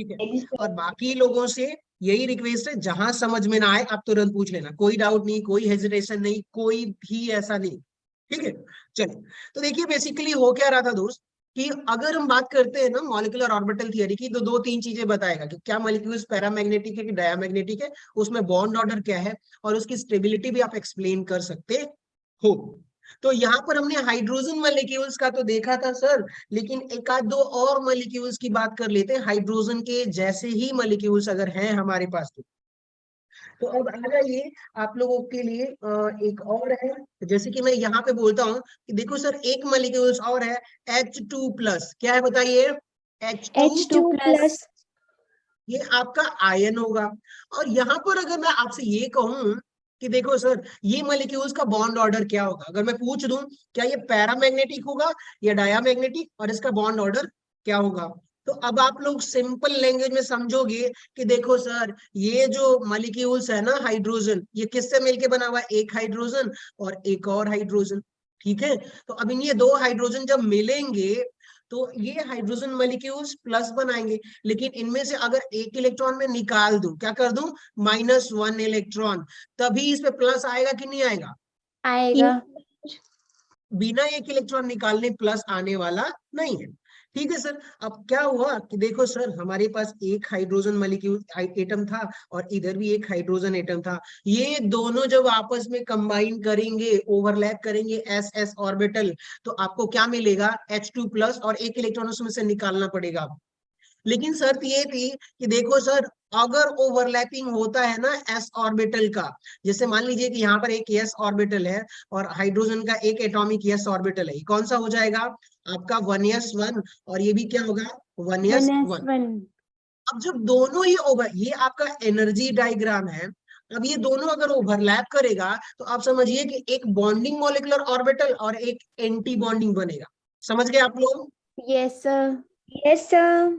ठीक है। और बाकी लोगों से यही रिक्वेस्ट है, जहां समझ में ना आए आप तुरंत पूछ लेना, कोई डाउट नहीं, कोई हेजिटेशन नहीं, कोई भी ऐसा नहीं। ठीक है, चलिए। तो देखिए बेसिकली हो क्या रहा था दोस्त, कि अगर हम बात करते हैं ना मॉलिक्यूलर ऑर्बिटल थियरी की, तो दो तीन चीजें बताएगा कि क्या मॉलिक्यूल्स पैरामैग्नेटिक है कि डायमैग्नेटिक है, उसमें बॉन्ड ऑर्डर क्या है, और उसकी स्टेबिलिटी भी आप एक्सप्लेन कर सकते हो। तो यहाँ पर हमने हाइड्रोजन मॉलिक्यूल्स का तो देखा था सर, लेकिन एक आध दो और मॉलिक्यूल्स की बात कर लेते हैं, हाइड्रोजन के जैसे ही मॉलिक्यूल्स अगर हैं हमारे पास तो अब आ जाइए आप लोगों के लिए एक और है। जैसे कि मैं यहाँ पे बोलता हूँ कि देखो सर एक मॉलिक्यूल्स और है, H2+, क्या है बताइए? H2, H2+। ये आपका आयन होगा। और यहाँ पर अगर मैं आपसे ये कहूं कि देखो सर ये मॉलिक्यूल्स का बॉन्ड ऑर्डर क्या होगा, अगर मैं पूछ दूं क्या ये पैरामैग्नेटिक होगा या डायामैग्नेटिक, और इसका बॉन्ड ऑर्डर क्या होगा, तो अब आप लोग सिंपल लैंग्वेज में समझोगे कि देखो सर ये जो मॉलिक्यूल्स है ना हाइड्रोजन, ये किससे मिलके बना हुआ है? एक हाइड्रोजन और एक और हाइड्रोजन। ठीक है, तो अब इन ये दो हाइड्रोजन जब मिलेंगे तो ये हाइड्रोजन मॉलिक्यूल्स प्लस बनाएंगे, लेकिन इनमें से अगर एक इलेक्ट्रॉन में निकाल दूं, क्या कर दूं? -1 इलेक्ट्रॉन, तभी इस पे प्लस आएगा कि नहीं आएगा? आएगा। बिना एक इलेक्ट्रॉन निकालने प्लस आने वाला नहीं है। ठीक है सर। अब क्या हुआ कि देखो सर हमारे पास एक हाइड्रोजन मॉलिक्यूल एटम था और इधर भी एक हाइड्रोजन एटम था, ये दोनों जब आपस में कंबाइन करेंगे, ओवरलैप करेंगे एस एस ऑर्बिटल, तो आपको क्या मिलेगा? H2+, और एक इलेक्ट्रॉन उसमें से निकालना पड़ेगा। लेकिन शर्त ये थी कि देखो सर अगर ओवरलैपिंग होता है ना एस ऑर्बिटल का, जैसे मान लीजिए कि यहाँ पर एक एस ऑर्बिटल है और हाइड्रोजन का एक एटॉमिक एस ऑर्बिटल है, कौन सा हो जाएगा? आपका 1s1, और ये भी क्या होगा? 1s1। 1s1। अब जब दोनों ही ओवर, ये आपका एनर्जी डायग्राम है, अब ये दोनों अगर ओवरलैप करेगा तो आप समझिए कि एक बॉन्डिंग मॉलिक्यूलर ऑर्बिटल और एक एंटी बॉन्डिंग बनेगा। समझ गए आप लोग? Yes sir. Yes sir.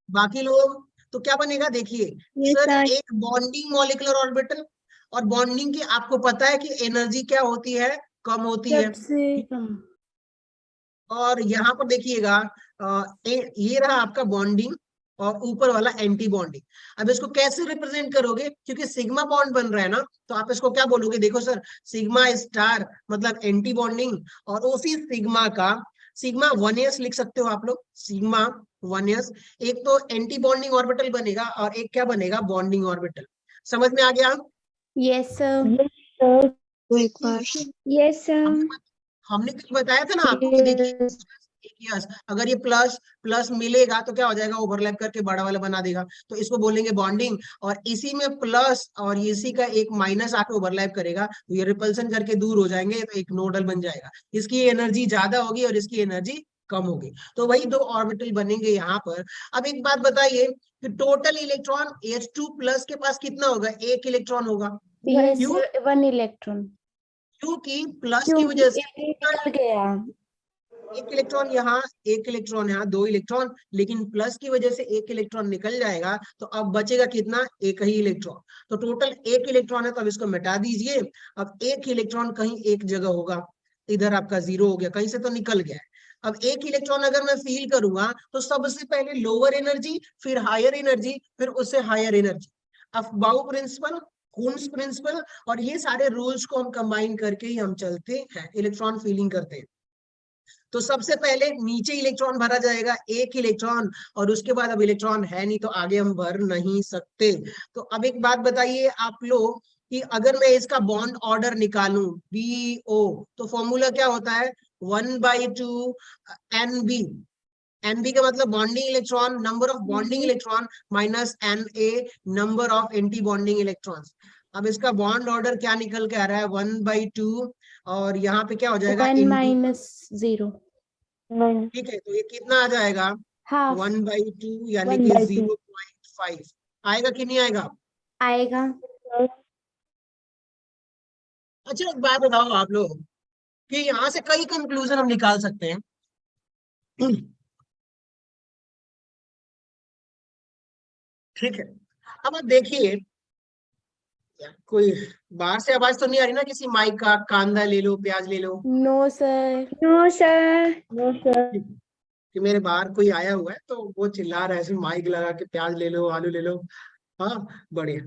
बाकी लोग तो क्या बनेगा देखिए, यस सर सर। एक बॉन्डिंग मॉलिक्यूलर ऑर्बिटल, और बॉन्डिंग की आपको पता है कि एनर्जी क्या होती है? कम होती है। सबसे कम। और यहाँ पर देखिएगा ये रहा आपका बॉन्डिंग और ऊपर वाला एंटी बॉन्डिंग। अब इसको कैसे रिप्रेजेंट करोगे? क्योंकि सिग्मा बॉन्ड बन रहा है ना, तो आप इसको क्या बोलोगे? देखो सर सिग्मा स्टार मतलब एंटी बॉन्डिंग, और उसी सिग्मा का सिग्मा 1s लिख सकते हो आप लोग, सिग्मा 1s। एक तो एंटी बॉन्डिंग ऑर्बिटल बनेगा और एक क्या बनेगा? Bonding orbital. समझ में आ गया? Yes sir. Yes sir. एक बार। Yes sir. हमने कुछ बताया था ना आपको कि देखिए यस, अगर ये प्लस प्लस मिलेगा तो क्या हो जाएगा? ओवरलैप करके बड़ा वाला बना देगा, तो इसको बोलेंगे बॉन्डिंग। और इसी में प्लस और इसी का एक माइनस आके ओवरलैप करेगा, तो ये रिपल्सन करके दूर हो जाएंगे, तो एक नोडल बन जाएगा। इसकी एनर्जी ज्यादा होगी और इसकी एनर्जी कम होगी, तो वही दो ऑर्बिटल बनेंगे यहाँ पर। अब एक बात बताइए कि टोटल इलेक्ट्रॉन H2+ के पास कितना होगा? एक इलेक्ट्रॉन होगा। यस क्यों? Sir, 1 electron. क्योंकि प्लस की क्योंकि वजह से एक निकल गया। एक इलेक्ट्रॉन यहाँ, एक इलेक्ट्रॉन यहाँ, दो इलेक्ट्रॉन, लेकिन प्लस की वजह से एक इलेक्ट्रॉन निकल जाएगा, तो अब बचेगा कितना? एक ही इलेक्ट्रॉन। तो टोटल एक इलेक्ट्रॉन है, तो अब इसको मिटा दीजिए। अब एक इलेक्ट्रॉन कहीं एक जगह होगा, इधर आपका 0 हो गया, कहीं से तो निकल गया है। अब एक इलेक्ट्रॉन अगर मैं फील करूंगा तो सबसे पहले लोअर एनर्जी, फिर हायर एनर्जी, फिर उससे हायर एनर्जी। अफबाउ प्रिंसिपल, कून्स प्रिंसिपल, और ये सारे रूल्स को हम कंबाइन करके ही हम चलते हैं, इलेक्ट्रॉन फीलिंग करते हैं। तो सबसे पहले नीचे इलेक्ट्रॉन भरा जाएगा, एक इलेक्ट्रॉन, और उसके बाद अब इलेक्ट्रॉन है नहीं तो आगे हम भर नहीं सकते। तो अब एक बात बताइए आप लोग कि अगर मैं इसका बॉन्ड ऑर्डर निकालूं BO, तो फॉर्मूला क्या होता है? 1/2 NB। NB का मतलब bonding electron, number of bonding electron, minus NA, number of anti bonding electrons. अब इसका बॉन्ड ऑर्डर क्या निकल के आ रहा है? 1/2, और यहाँ पे क्या हो जाएगा? 1 इंटू। - 0। ठीक है, तो ये कितना आ जाएगा? हाफ। 1/2 यानी कि 1/2 0.5 आएगा कि नहीं आएगा? आएगा। अच्छा एक बात बताओ आप लोग कि यहाँ से कई कंक्लूजन हम निकाल सकते हैं। ठीक है, अब आप देखिए, कोई बाहर से आवाज तो नहीं आ रही ना किसी माइक का? कांदा ले लो, प्याज ले लो। No sir. No sir. No sir. कि मेरे बाहर कोई आया हुआ है तो वो चिल्ला रहा है ऐसे माइक लगा के, प्याज ले लो, आलू ले लो। हाँ, बढ़िया।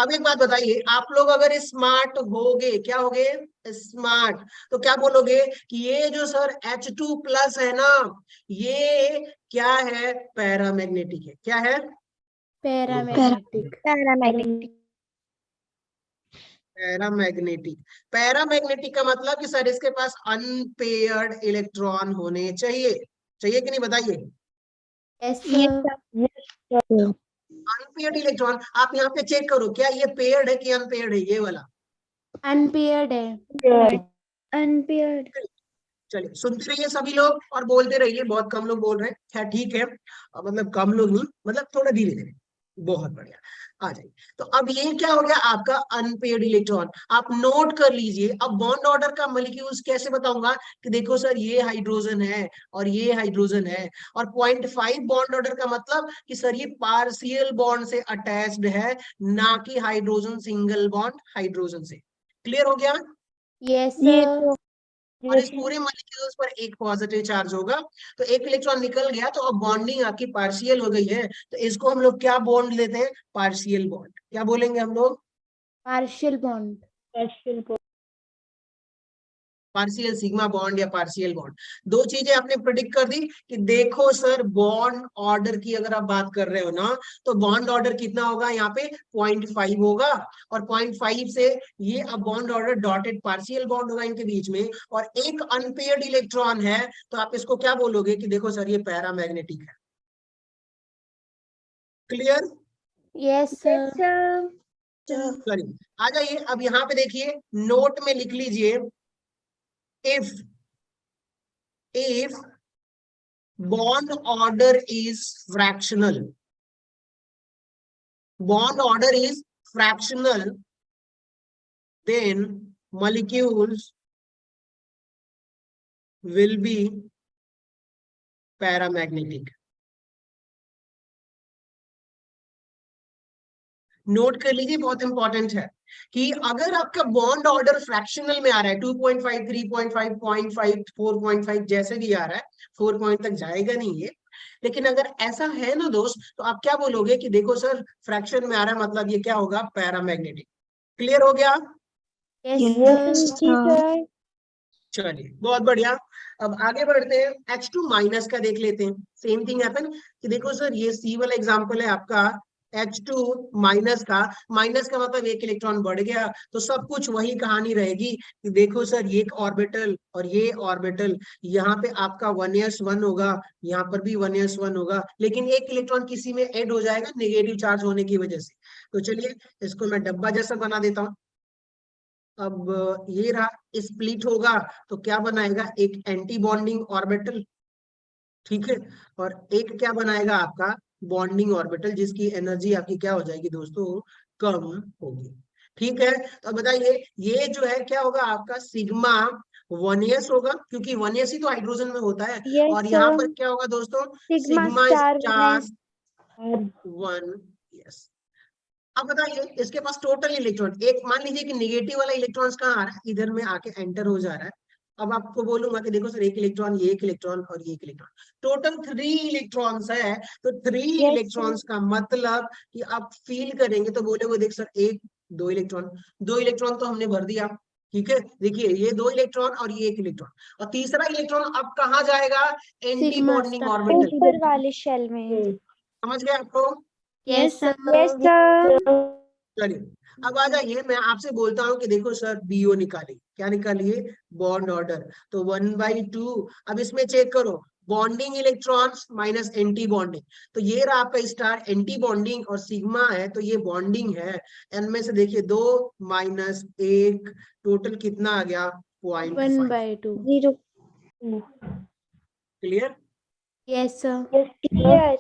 अब एक बात बताइए, आप लोग अगर स्मार्ट होगे, क्या होगे, स्मार्ट, तो क्या बोलोगे कि ये जो सर H2+ है ना, ये क्या है, पैरामैग्नेटिक है। क्या है, पैरामैग्नेटिक। पैरामैग्नेटिक। पैरामैग्नेटिक। पैरामैग्नेटिक का मतलब कि सर इसके पास अनपेयर्ड इलेक्ट्रॉन होने चाहिए, चाहिए कि नहीं, बताइए। Yes Yes, sir. Unpaired electron, आप यहाँ पे चेक करो, क्या ये पेयर्ड है कि अनपेयर्ड है, ये वाला। अनपेयर्ड है। Unpaired. चलिए सुनते रहिए सभी लोग और बोलते रहिए, बहुत कम लोग बोल रहे हैं, खैर ठीक है, मतलब कम लोग नहीं, मतलब थोड़ा धीरे धीरे। बहुत बढ़िया, आ जाइए। तो अब ये क्या हो गया आपका अनपेयर्ड इलेक्ट्रॉन, आप नोट कर लीजिए। अब बॉन्ड ऑर्डर का मॉलिक्यूल्स कैसे बताऊंगा कि देखो सर ये हाइड्रोजन है और ये हाइड्रोजन है, और 0.5 बॉन्ड ऑर्डर का मतलब कि सर ये पार्शियल बॉन्ड से अटैच्ड है, ना कि हाइड्रोजन सिंगल बॉन्ड हाइड्रोजन से। क्लियर हो गया। यस Yes, और इस sir. पूरे मॉलिक्यूल्स पर एक पॉजिटिव चार्ज होगा, तो एक इलेक्ट्रॉन निकल गया, तो अब बॉन्डिंग आपकी पार्शियल हो गई है, तो इसको हम लोग क्या बॉन्ड लेते हैं, पार्शियल बॉन्ड। क्या बोलेंगे हम लोग, partial bond. Partial sigma bond या पार्शियल बॉन्ड। दो चीजें आपने प्रिडिक्ट कर दी कि देखो सर बॉन्ड ऑर्डर की अगर आप बात कर रहे हो ना, तो बॉन्ड ऑर्डर कितना होगा, यहाँ पे 0.5 होगा, और 0.5 से ये अब bond order dotted partial bond होगा इनके बीच में, और एक अनपेयर्ड इलेक्ट्रॉन है, तो आप इसको क्या बोलोगे कि देखो सर ये पैरामैग्नेटिक है। क्लियर। Yes Yes, sir. चलिए आ जाइए, अब यहाँ पे देखिए, नोट में लिख लीजिए, if bond order is fractional, bond order is fractional, then molecules will be paramagnetic. Note कर लीजिए, बहुत इंपॉर्टेंट है कि अगर आपका बॉन्ड ऑर्डर फ्रैक्शनल में आ रहा है, 2.5, 3.5, 0.5, 4.5 जैसे भी आ रहा है, 4 पॉइंट तक जाएगा नहीं ये, लेकिन अगर ऐसा है ना दोस्त, तो आप क्या बोलोगे कि देखो सर फ्रैक्शन में आ रहा है, मतलब ये क्या होगा, पैरामैग्नेटिक। क्लियर हो गया। Yes sir. चलिए बहुत बढ़िया। अब आगे बढ़ते हैं, H2- का देख लेते हैं। सेम थिंग हैपन कि देखो सर ये C वाला एग्जांपल है आपका, H2- का, माइनस का मतलब एक इलेक्ट्रॉन बढ़ गया, तो सब कुछ वही कहानी रहेगी कि देखो सर ये एक ऑर्बिटल और ये ऑर्बिटल, यहाँ पे आपका 1s1 होगा, यहाँ पर भी 1s1 होगा, लेकिन एक इलेक्ट्रॉन किसी में ऐड हो जाएगा नेगेटिव चार्ज होने की वजह से। तो चलिए इसको मैं डब्बा जैसा बना देता हूँ। अब ये रहा, स्प्लिट होगा तो क्या बनाएगा, एक एंटी बॉन्डिंग ऑर्बिटल, ठीक है, और एक क्या बनाएगा आपका बॉन्डिंग ऑर्बिटल, जिसकी एनर्जी आपकी क्या हो जाएगी दोस्तों, कम होगी। ठीक है, तो बताइए ये जो है क्या होगा आपका सिग्मा 1s होगा, क्योंकि 1s ही तो हाइड्रोजन में होता है, Yes, और यहाँ पर sir. क्या होगा दोस्तों, Sigma sigma star star one. 1s। अब बताइए इसके पास टोटल इलेक्ट्रॉन, एक मान लीजिए कि निगेटिव वाला इलेक्ट्रॉन्स कहाँ आ रहा है, इधर में आके एंटर हो जा रहा है। अब आपको बोलूंगा कि देखो सर एक इलेक्ट्रॉन, ये एक इलेक्ट्रॉन और ये एक इलेक्ट्रॉन, टोटल 3 इलेक्ट्रॉन्स है, तो 3 Yes, इलेक्ट्रॉन्स का मतलब कि आप फील करेंगे तो बोलोगे देख सर एक, दो इलेक्ट्रॉन, दो इलेक्ट्रॉन तो हमने भर दिया, ठीक है, देखिए ये 2 इलेक्ट्रॉन और ये एक इलेक्ट्रॉन, और तीसरा इलेक्ट्रॉन अब कहाँ जाएगा, anti sigma bonding star. Orbital. ऊपर वाले शेल में. समझ गए आपको। Yes Yes, sir. चलिए अब आ जाइए, मैं आपसे बोलता हूँ कि देखो सर बीओ निकालिए, क्या निकालिए, बॉन्ड ऑर्डर, तो 1/2। अब इसमें चेक करो, bonding electrons minus anti bonding, तो ये रहा आपका स्टार एंटी बॉन्डिंग, और सिग्मा है तो ये बॉन्डिंग है, एन में से देखिए 2 माइनस 1, टोटल कितना आ गया, 0.5। 1/2। 0. Clear. Yes sir. Yes, clear.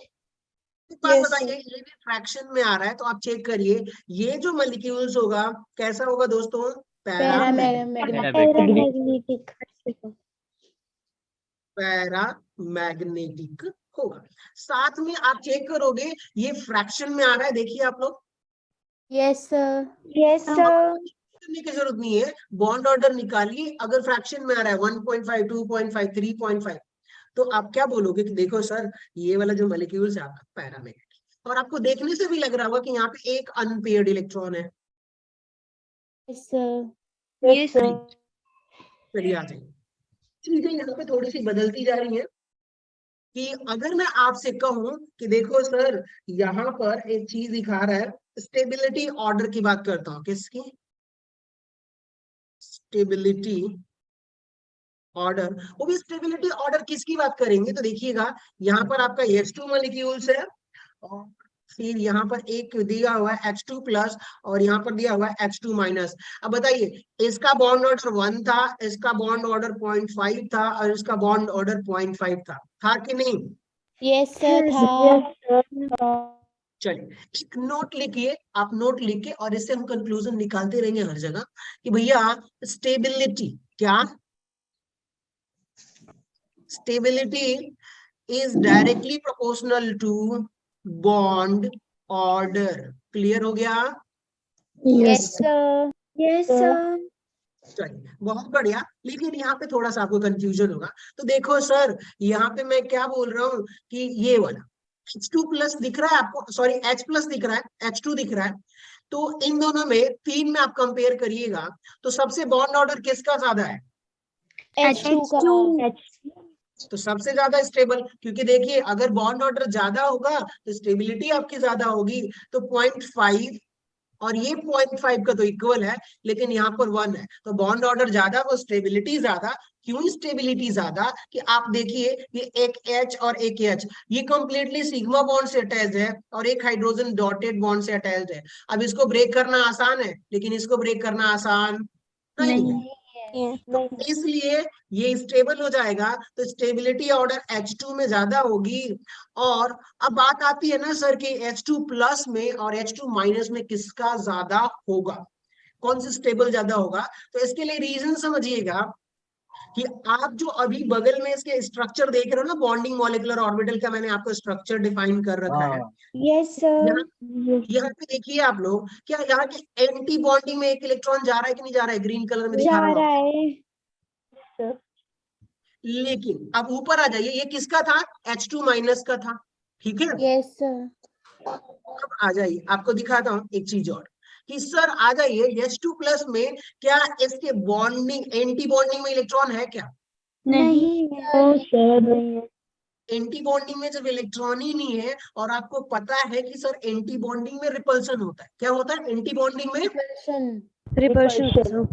एक बात Yes, बताइए, ये भी फ्रैक्शन में आ रहा है, तो आप चेक करिए ये जो मॉलिक्यूल्स होगा कैसा होगा दोस्तों, पैरामैग्नेटिक। पैरामैग्नेटिक। Paramagnetic. पैरामैग्नेटिक होगा। साथ में आप चेक करोगे ये फ्रैक्शन में आ रहा है, देखिए आप लोग, यस सर। Yes, sir. करने की जरूरत नहीं है, बॉन्ड ऑर्डर निकालिए, अगर फ्रैक्शन में आ रहा है 1.5, 2.5, 3.5, तो आप क्या बोलोगे कि देखो सर ये वाला जो मॉलिक्यूल्स है आपका पैरामैग्नेटिक, और आपको देखने से भी लग रहा होगा कि यहाँ पे एक अनपेयर्ड इलेक्ट्रॉन है। Yes, sir. Yes, sir. चलिए आ जाइए, चीजें यहाँ पे थोड़ी सी बदलती जा रही है कि अगर मैं आपसे कहूं कि देखो सर यहाँ पर एक चीज दिखा रहा है, स्टेबिलिटी ऑर्डर की बात करता हूँ, किसकी? Stability order. वो भी स्टेबिलिटी ऑर्डर किसकी बात करेंगे? तो देखिएगा यहाँ पर आपका H2 मॉलिक्यूल्स है, और फिर यहाँ पर एक दिया हुआ है H2 प्लस, और यहाँ पर दिया हुआ है H2 माइनस। अब बताइए, इसका बॉन्ड ऑर्डर 1 था, इसका बॉन्ड ऑर्डर 0.5 था, और इसका बॉन्ड ऑर्डर 0.5 था कि नहीं? Yes, sir. था. Yes, sir. चलिए एक नोट लिखिए, आप नोट लिख के, और इससे हम कंक्लूजन निकालते रहेंगे हर जगह कि भैया स्टेबिलिटी क्या? Stability is directly proportional to bond order. Clear हो गया? Yes, sir. Yes, sir. चलिए बहुत बढ़िया, लेकिन यहाँ पे थोड़ा सा आपको कंफ्यूजन होगा। तो देखो सर यहाँ पे मैं क्या बोल रहा हूँ कि ये वाला H2 प्लस दिख रहा है आपको, सॉरी H प्लस दिख रहा है, H2 दिख रहा है, तो इन दोनों में तीन में आप कंपेयर करिएगा तो सबसे बॉन्ड ऑर्डर किसका ज्यादा है? H2 का. तो सबसे ज्यादा स्टेबल, क्योंकि देखिए अगर बॉन्ड ऑर्डर ज्यादा होगा तो स्टेबिलिटी आपकी ज्यादा होगी। तो 0.5 और ये 0.5 का तो इक्वल है, लेकिन यहाँ पर 1 है, तो बॉन्ड ऑर्डर ज्यादा वो स्टेबिलिटी ज्यादा। क्यों स्टेबिलिटी ज्यादा? कि आप देखिए ये एक H और एक H, ये कंप्लीटली सिग्मा बॉन्ड से अटैच्ड है, और एक हाइड्रोजन डॉटेड बॉन्ड से अटैच्ड है। अब इसको ब्रेक करना आसान है, लेकिन इसको ब्रेक करना आसान नहीं है। तो इसलिए ये स्टेबल हो जाएगा, तो स्टेबिलिटी ऑर्डर H2 में ज्यादा होगी। और अब बात आती है ना सर कि H2 प्लस में और H2 माइनस में किसका ज्यादा होगा, कौन सा स्टेबल ज्यादा होगा? तो इसके लिए रीजन समझिएगा कि आप जो अभी बगल में इसके स्ट्रक्चर देख रहे हो ना, बॉन्डिंग मॉलिक्यूलर ऑर्बिटल का मैंने आपको स्ट्रक्चर डिफाइन कर रखा है। Yes, sir. यहाँ पे देखिए आप लोग, क्या यहाँ के एंटी बॉन्डिंग में एक इलेक्ट्रॉन जा रहा है कि नहीं जा रहा है? ग्रीन कलर में दिखा जा रहा रहा हूँ। है. लेकिन अब ऊपर आ जाइए, ये किसका था? H2 माइनस का था, ठीक है। Yes, sir. अब आ जाइए, आपको दिखाता हूँ एक चीज और कि सर आ जाइए H2 प्लस में क्या इसके बॉन्डिंग एंटी बॉन्डिंग में इलेक्ट्रॉन है क्या? नहीं है. सर नहीं है. एंटी बॉन्डिंग में जब इलेक्ट्रॉन ही नहीं है, और आपको पता है कि सर एंटी बॉन्डिंग में रिपल्सन होता है, क्या होता है एंटी बॉन्डिंग में? Repulsion.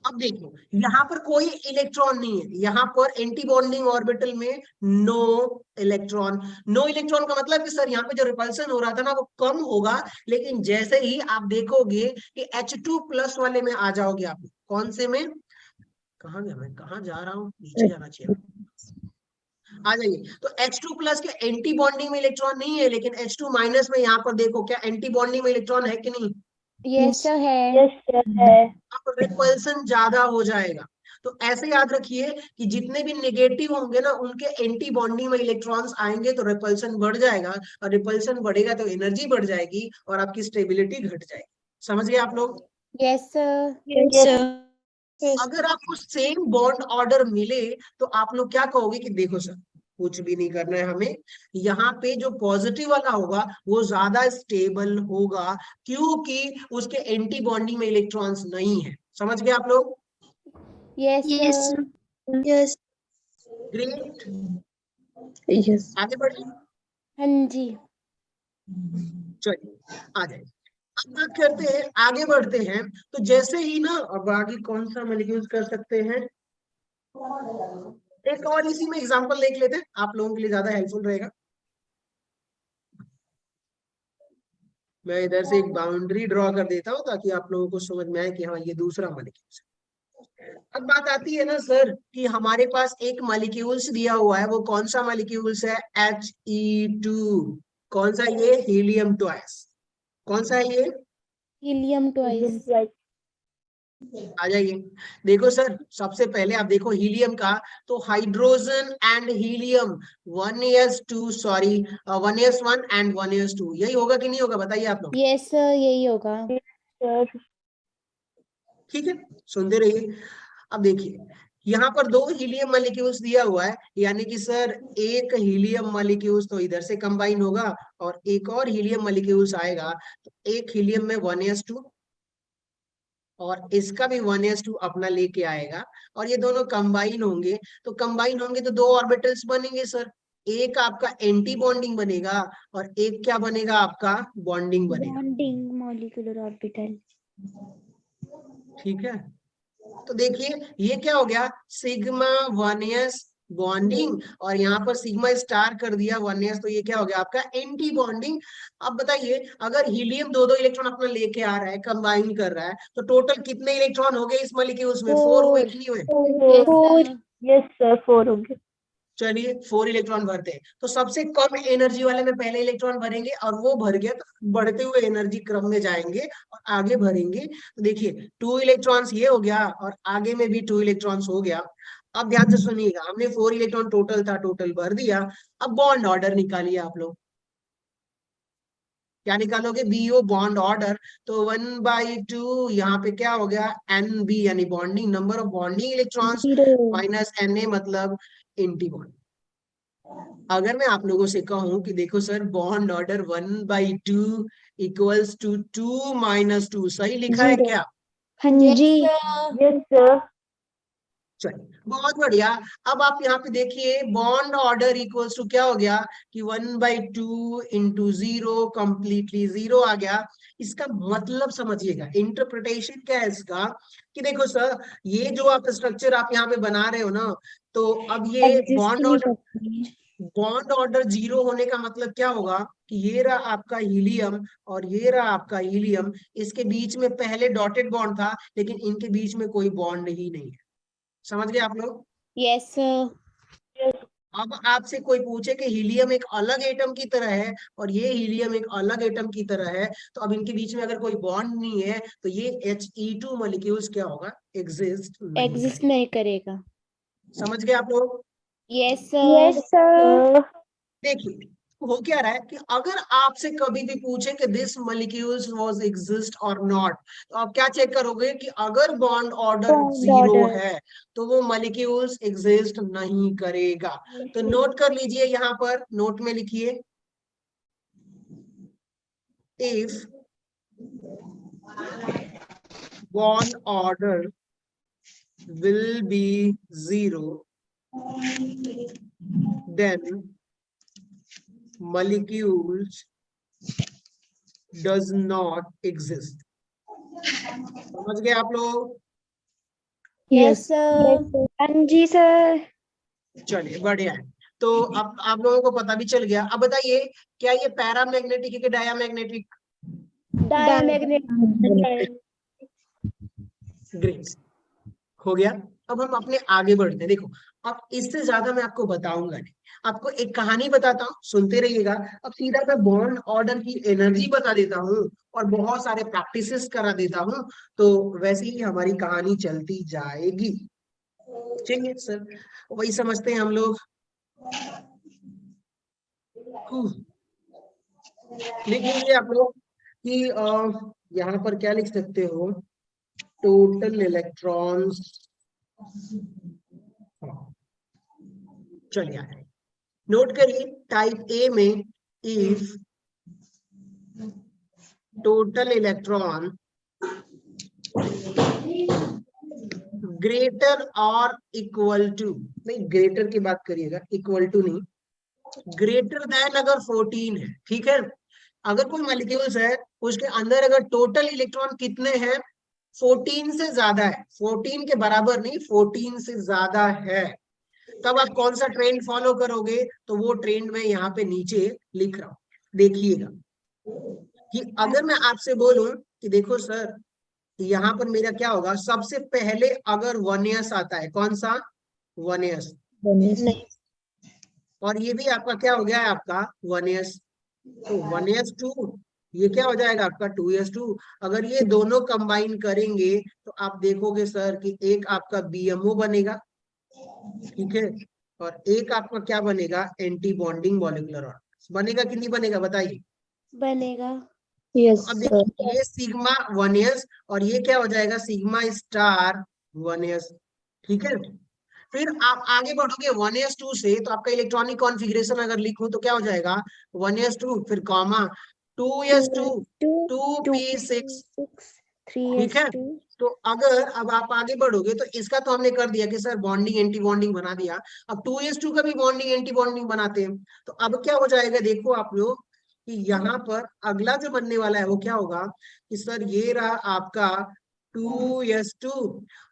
अब देखो यहाँ पर कोई इलेक्ट्रॉन नहीं है, यहाँ पर एंटी बॉन्डिंग ऑर्बिटल में नो इलेक्ट्रॉन। नो इलेक्ट्रॉन का मतलब कि सर यहाँ पे जो रिपल्सन हो रहा था ना वो कम होगा, लेकिन जैसे ही आप देखोगे कि H2 प्लस वाले में आ जाओगे आप। कौन से में? कहाँ गया मैं, कहाँ जा रहा हूँ, नीचे जाना चाहिए। आ जाइए, तो H2 प्लस के एंटी बॉन्डिंग में इलेक्ट्रॉन नहीं है, लेकिन H2 माइनस में यहाँ पर देखो क्या एंटी बॉन्डिंग में इलेक्ट्रॉन है कि नहीं? Yes, sir. है. Yes, sir है. अब रिपल्सन ज्यादा हो जाएगा। तो ऐसे याद रखिए कि जितने भी नेगेटिव होंगे ना उनके एंटी बॉन्डिंग में इलेक्ट्रॉन्स आएंगे, तो रिपल्सन बढ़ जाएगा, और रिपल्सन बढ़ेगा तो एनर्जी बढ़ जाएगी और आपकी स्टेबिलिटी घट जाएगी। समझ गए आप लोग? Yes, sir. Yes, sir. अगर आपको सेम बॉन्ड ऑर्डर मिले तो आप लोग क्या कहोगे कि देखो सर कुछ भी नहीं करना है हमें, यहाँ पे जो पॉजिटिव वाला होगा वो ज्यादा स्टेबल होगा, क्योंकि उसके एंटी बॉन्डिंग में इलेक्ट्रॉन्स नहीं है। समझ गए आप लोग? Yes, sir. Yes. Great, Yes. आगे बढ़िए। हाँ जी. चलिए आ जाए, अब बात करते हैं, आगे बढ़ते हैं। तो जैसे ही ना, अब आगे कौन सा मॉलिक्यूल्स कर सकते हैं, एक और इसी में एग्जांपल देख लेते हैं, आप लोगों के लिए ज्यादा हेल्पफुल रहेगा। मैं इधर से एक बाउंड्री ड्रॉ कर देता हूं ताकि आप लोगों को समझ में आए कि हाँ ये दूसरा मॉलिक्यूल्स है। अब बात आती है ना सर कि हमारे पास एक मॉलिक्यूल्स दिया हुआ है, वो कौन सा मॉलिक्यूल्स है? He2। कौन सा? ये हीलियम ट्वाइस। कौन सा है ये? Helium twice. आ जाइए, देखो सर सबसे पहले आप देखो हीलियम का, तो hydrogen and helium 1s2, sorry 1s1 and 1s2, यही होगा कि नहीं होगा? बताइए आप लोग। Yes, sir. यही होगा. ठीक है, सुनते रहिए। अब देखिए यहाँ पर 2 हीलियम मॉलिक्यूल्स दिया हुआ है, यानी कि सर एक हीलियम मॉलिक्यूल्स तो इधर से कंबाइन होगा और एक और हीलियम मॉलिक्यूल्स आएगा, तो एक हीलियम में 1s2 और इसका भी 1s2 अपना लेके आएगा और ये दोनों कंबाइन होंगे। तो कंबाइन होंगे तो 2 ऑर्बिटल्स बनेंगे सर, एक आपका एंटी बॉन्डिंग बनेगा और एक क्या बनेगा, आपका बॉन्डिंग बनेगा। Bonding molecular orbital. ठीक है, तो देखिए ये क्या हो गया, सिग्मा 1s बॉन्डिंग और यहाँ पर सिग्मा स्टार कर दिया 1s, तो ये क्या हो गया आपका एंटी बॉन्डिंग। अब बताइए अगर हीलियम 2 इलेक्ट्रॉन अपना लेके आ रहा है, कंबाइन कर रहा है, तो टोटल कितने इलेक्ट्रॉन हो गए इस मॉलिक्यूल्स में, 4 हुए कि नहीं हुए? यस सर 4 होंगे। चलिए 4 इलेक्ट्रॉन भरते हैं, तो सबसे कम एनर्जी वाले में पहले इलेक्ट्रॉन भरेंगे और वो भर गया तो बढ़ते हुए एनर्जी क्रम में जाएंगे और आगे भरेंगे। तो देखिए 2 इलेक्ट्रॉन्स ये हो गया और आगे में भी 2 इलेक्ट्रॉन्स हो गया। अब ध्यान से सुनिएगा, हमने 4 इलेक्ट्रॉन टोटल था, टोटल भर दिया। अब बॉन्ड ऑर्डर निकालिए आप लोग, क्या निकालोगे, बीओ बॉन्ड ऑर्डर। तो 1/2 यहाँ पे क्या हो गया, एन बी यानी bonding number of bonding electrons minus N A मतलब एंटी बॉन्ड। अगर मैं आप लोगों से कहूं कि देखो sir bond order 1/2 equals to 2 - 2, सही लिखा है क्या? हाँ जी। Yes sir. चलिए बहुत बढ़िया। अब आप यहाँ पे देखिए बॉन्ड ऑर्डर इक्वल्स टू क्या हो गया कि 1/2 इंटू 0 कंप्लीटली 0 आ गया। इसका मतलब समझिएगा, इंटरप्रिटेशन क्या है इसका, कि देखो सर ये जो आप स्ट्रक्चर आप यहाँ पे बना रहे हो ना, तो अब ये एग्जिस्ट नहीं करती है। बॉन्ड ऑर्डर 0 होने का मतलब क्या होगा कि ये रहा आपका हीलियम और ये रहा आपका हीलियम, इसके बीच में पहले डॉटेड बॉन्ड था लेकिन इनके बीच में कोई बॉन्ड ही नहीं है। समझ गए आप लोग? Yes sir. अब आपसे कोई पूछे कि हीलियम एक अलग एटम की तरह है और ये हीलियम एक अलग एटम की तरह है, तो अब इनके बीच में अगर कोई बॉन्ड नहीं है तो ये He2 मॉलिक्यूल्स क्या होगा, एग्जिस्ट नहीं एग्जिस्ट करेगा। नहीं करेगा। समझ गए आप लोग? Yes yes sir. सर। देखिए हो क्या रहा है कि अगर आपसे कभी भी पूछे कि दिस मॉलिक्यूल्स वाज एग्जिस्ट और नॉट, तो आप क्या चेक करोगे कि अगर बॉन्ड ऑर्डर बॉन्ड 0 ऑर्डर। है तो वो मॉलिक्यूल्स एग्जिस्ट नहीं करेगा। तो नोट कर लीजिए, यहाँ पर नोट में लिखिए, if bond order will be 0, then molecules does not exist. समझ गए आप लोग? Yes sir. हाँ जी सर। चलिए बढ़िया है। तो अब आप लोगों को पता भी चल गया। अब बताइए क्या ये पैरामैग्नेटिक है कि डायामैग्नेटिक? डायमैग्नेटिक। ग्रेट, हो गया। अब हम अपने आगे बढ़ते हैं। देखो अब इससे ज्यादा मैं आपको बताऊंगा नहीं, आपको एक कहानी बताता हूँ, सुनते रहिएगा। अब सीधा मैं बॉन्ड ऑर्डर की एनर्जी बता देता हूँ और बहुत सारे प्रैक्टिसेस करा देता हूँ, तो वैसे ही हमारी कहानी चलती जाएगी। ठीक है सर, वही समझते हैं हम लोग। लिख लीजिए आप लोग कि यहाँ पर क्या लिख सकते हो, टोटल इलेक्ट्रॉन्स। चलिए आए, नोट करिए टाइप ए में इफ टोटल इलेक्ट्रॉन ग्रेटर और इक्वल टू, नहीं ग्रेटर की बात करिएगा, इक्वल टू नहीं, ग्रेटर देन अगर 14 है, ठीक है। अगर कोई मॉलिक्यूल्स है उसके अंदर अगर टोटल इलेक्ट्रॉन कितने हैं, 14 से ज्यादा है, 14 के बराबर नहीं 14 से ज्यादा है, तब आप कौन सा ट्रेंड फॉलो करोगे, तो वो ट्रेंड मैं यहाँ पे नीचे लिख रहा हूं। देखिएगा कि अगर मैं आपसे बोलूं कि देखो सर यहाँ पर मेरा क्या होगा, सबसे पहले अगर 1s आता है, कौन सा 1s, नहीं। और ये भी आपका क्या हो गया है आपका 1s, तो 1s2 ये क्या हो जाएगा आपका 2s2। अगर ये दोनों कंबाइन करेंगे तो आप देखोगे सर कि एक आपका BMO बनेगा, ठीक है, और एक आपका क्या बनेगा, एंटी बॉन्डिंग मॉलिक्यूलर ऑर्बिटल्स बनेगा कि नहीं बनेगा बताइए। बनेगा। तो यस अब सर। देखिए ये सिग्मा 1s और ये क्या हो जाएगा सिग्मा स्टार 1s, ठीक है। फिर आप आगे बढ़ोगे 1s2 से, तो आपका इलेक्ट्रॉनिक कॉन्फ़िगरेशन अगर लिखूं तो क्या हो जाएगा 1s2 फिर कॉमा 2s2 2p6, ठीक है। तो अगर अब आप आगे बढ़ोगे तो इसका तो हमने कर दिया कि सर बॉन्डिंग एंटी बॉन्डिंग बना दिया, अब 2s2 का भी बॉन्डिंग एंटी बॉन्डिंग बनाते हैं। तो अब क्या हो जाएगा देखो आप लोग कि यहाँ पर अगला जो बनने वाला है वो क्या होगा कि सर ये रहा आपका 2s2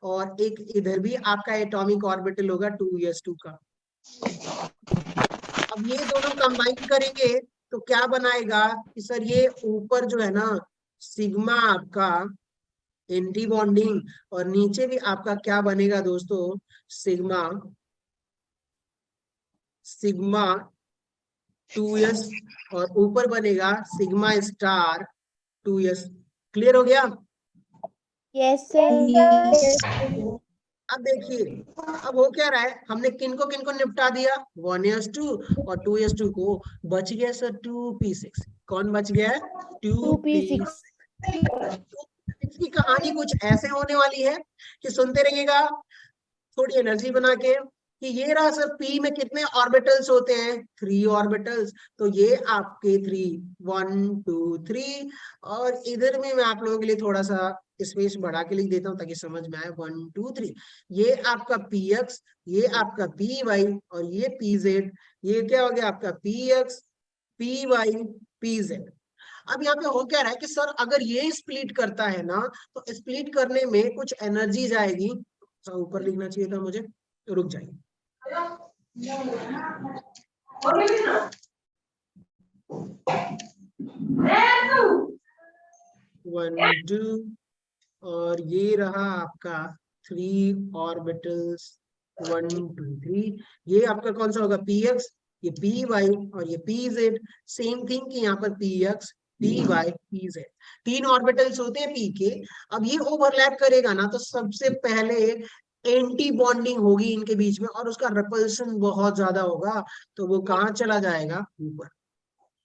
और एक इधर भी आपका एटॉमिक ऑर्बिटल होगा 2s2 का। अब ये दोनों कंबाइन करेंगे तो क्या बनाएगा कि सर ये ऊपर जो है ना सिग्मा आपका एंटी बॉन्डिंग और नीचे भी आपका क्या बनेगा दोस्तों सिग्मा सिग्मा 2s और ऊपर बनेगा सिग्मा स्टार 2s। क्लियर हो गया? Yes sir. अब देखिए अब हो क्या रहा है, हमने किनको निपटा दिया 1s2 और 2s2 को, बच गया सर 2p6। कौन बच गया है 2p6। इसकी कहानी कुछ ऐसे होने वाली है कि सुनते रहिएगा थोड़ी एनर्जी बना के कि ये रहा सर p में कितने ऑर्बिटल्स होते हैं 3 ऑर्बिटल्स। तो ये आपके 3 1 2 3 और इधर में मैं आप लोगों के लिए थोड़ा सा स्पेस बढ़ा के लिख देता हूं ताकि समझ में आए 1 2 3। ये आपका px, ये आपका py और ये pz। ये क्या हो गया आपका px py pz। अब यहाँ पे हो क्या रहा है कि सर अगर ये स्प्लिट करता है ना तो स्प्लिट करने में कुछ एनर्जी जाएगी। ऊपर लिखना चाहिए था मुझे, तो रुक जाइए। 1 2 और ये रहा आपका 3 ऑर्बिटल्स 1 2 3। ये आपका कौन सा होगा px, ये py और ये pz। सेम थिंग कि यहाँ पर px py pz 3 ऑर्बिटल्स होते हैं p के। अब ये ओवरलैप करेगा ना तो सबसे पहले एंटी बॉन्डिंग होगी इनके बीच में और उसका रिपल्शन बहुत ज्यादा होगा, तो वो कहाँ चला जाएगा ऊपर।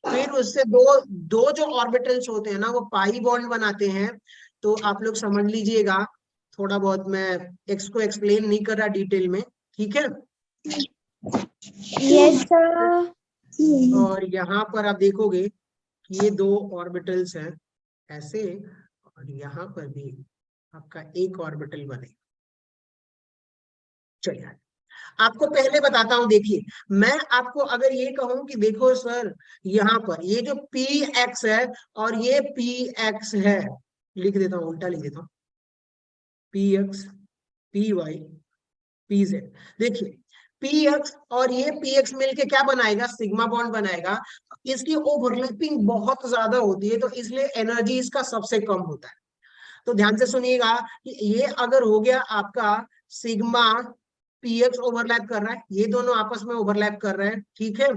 फिर उससे दो दो जो ऑर्बिटल्स होते हैं ना वो पाई बॉन्ड बनाते हैं। तो आप लोग समझ लीजिएगा, थोड़ा बहुत मैं एक्स को एक्सप्लेन नहीं कर रहा डिटेल में, ठीक है। Yes sir. और यहाँ पर आप देखोगे कि ये 2 ऑर्बिटल्स हैं ऐसे और यहाँ पर भी आपका एक ऑर्बिटल बने। चलिए आपको पहले बताता हूं, देखिए मैं आपको अगर ये कहूं कि देखो सर यहाँ पर ये जो px है और ये px है, लिख देता हूं उल्टा लिख देता हूं px py pz। देखिए px और ये px मिलके क्या बनाएगा सिग्मा बॉन्ड बनाएगा। इसकी ओवरलैपिंग बहुत ज्यादा होती है तो इसलिए एनर्जी इसका सबसे कम होता है। तो ध्यान से सुनिएगा कि ये अगर हो गया आपका सिग्मा px ओवरलैप कर रहा है, ये दोनों आपस में ओवरलैप कर रहे हैं, ठीक है।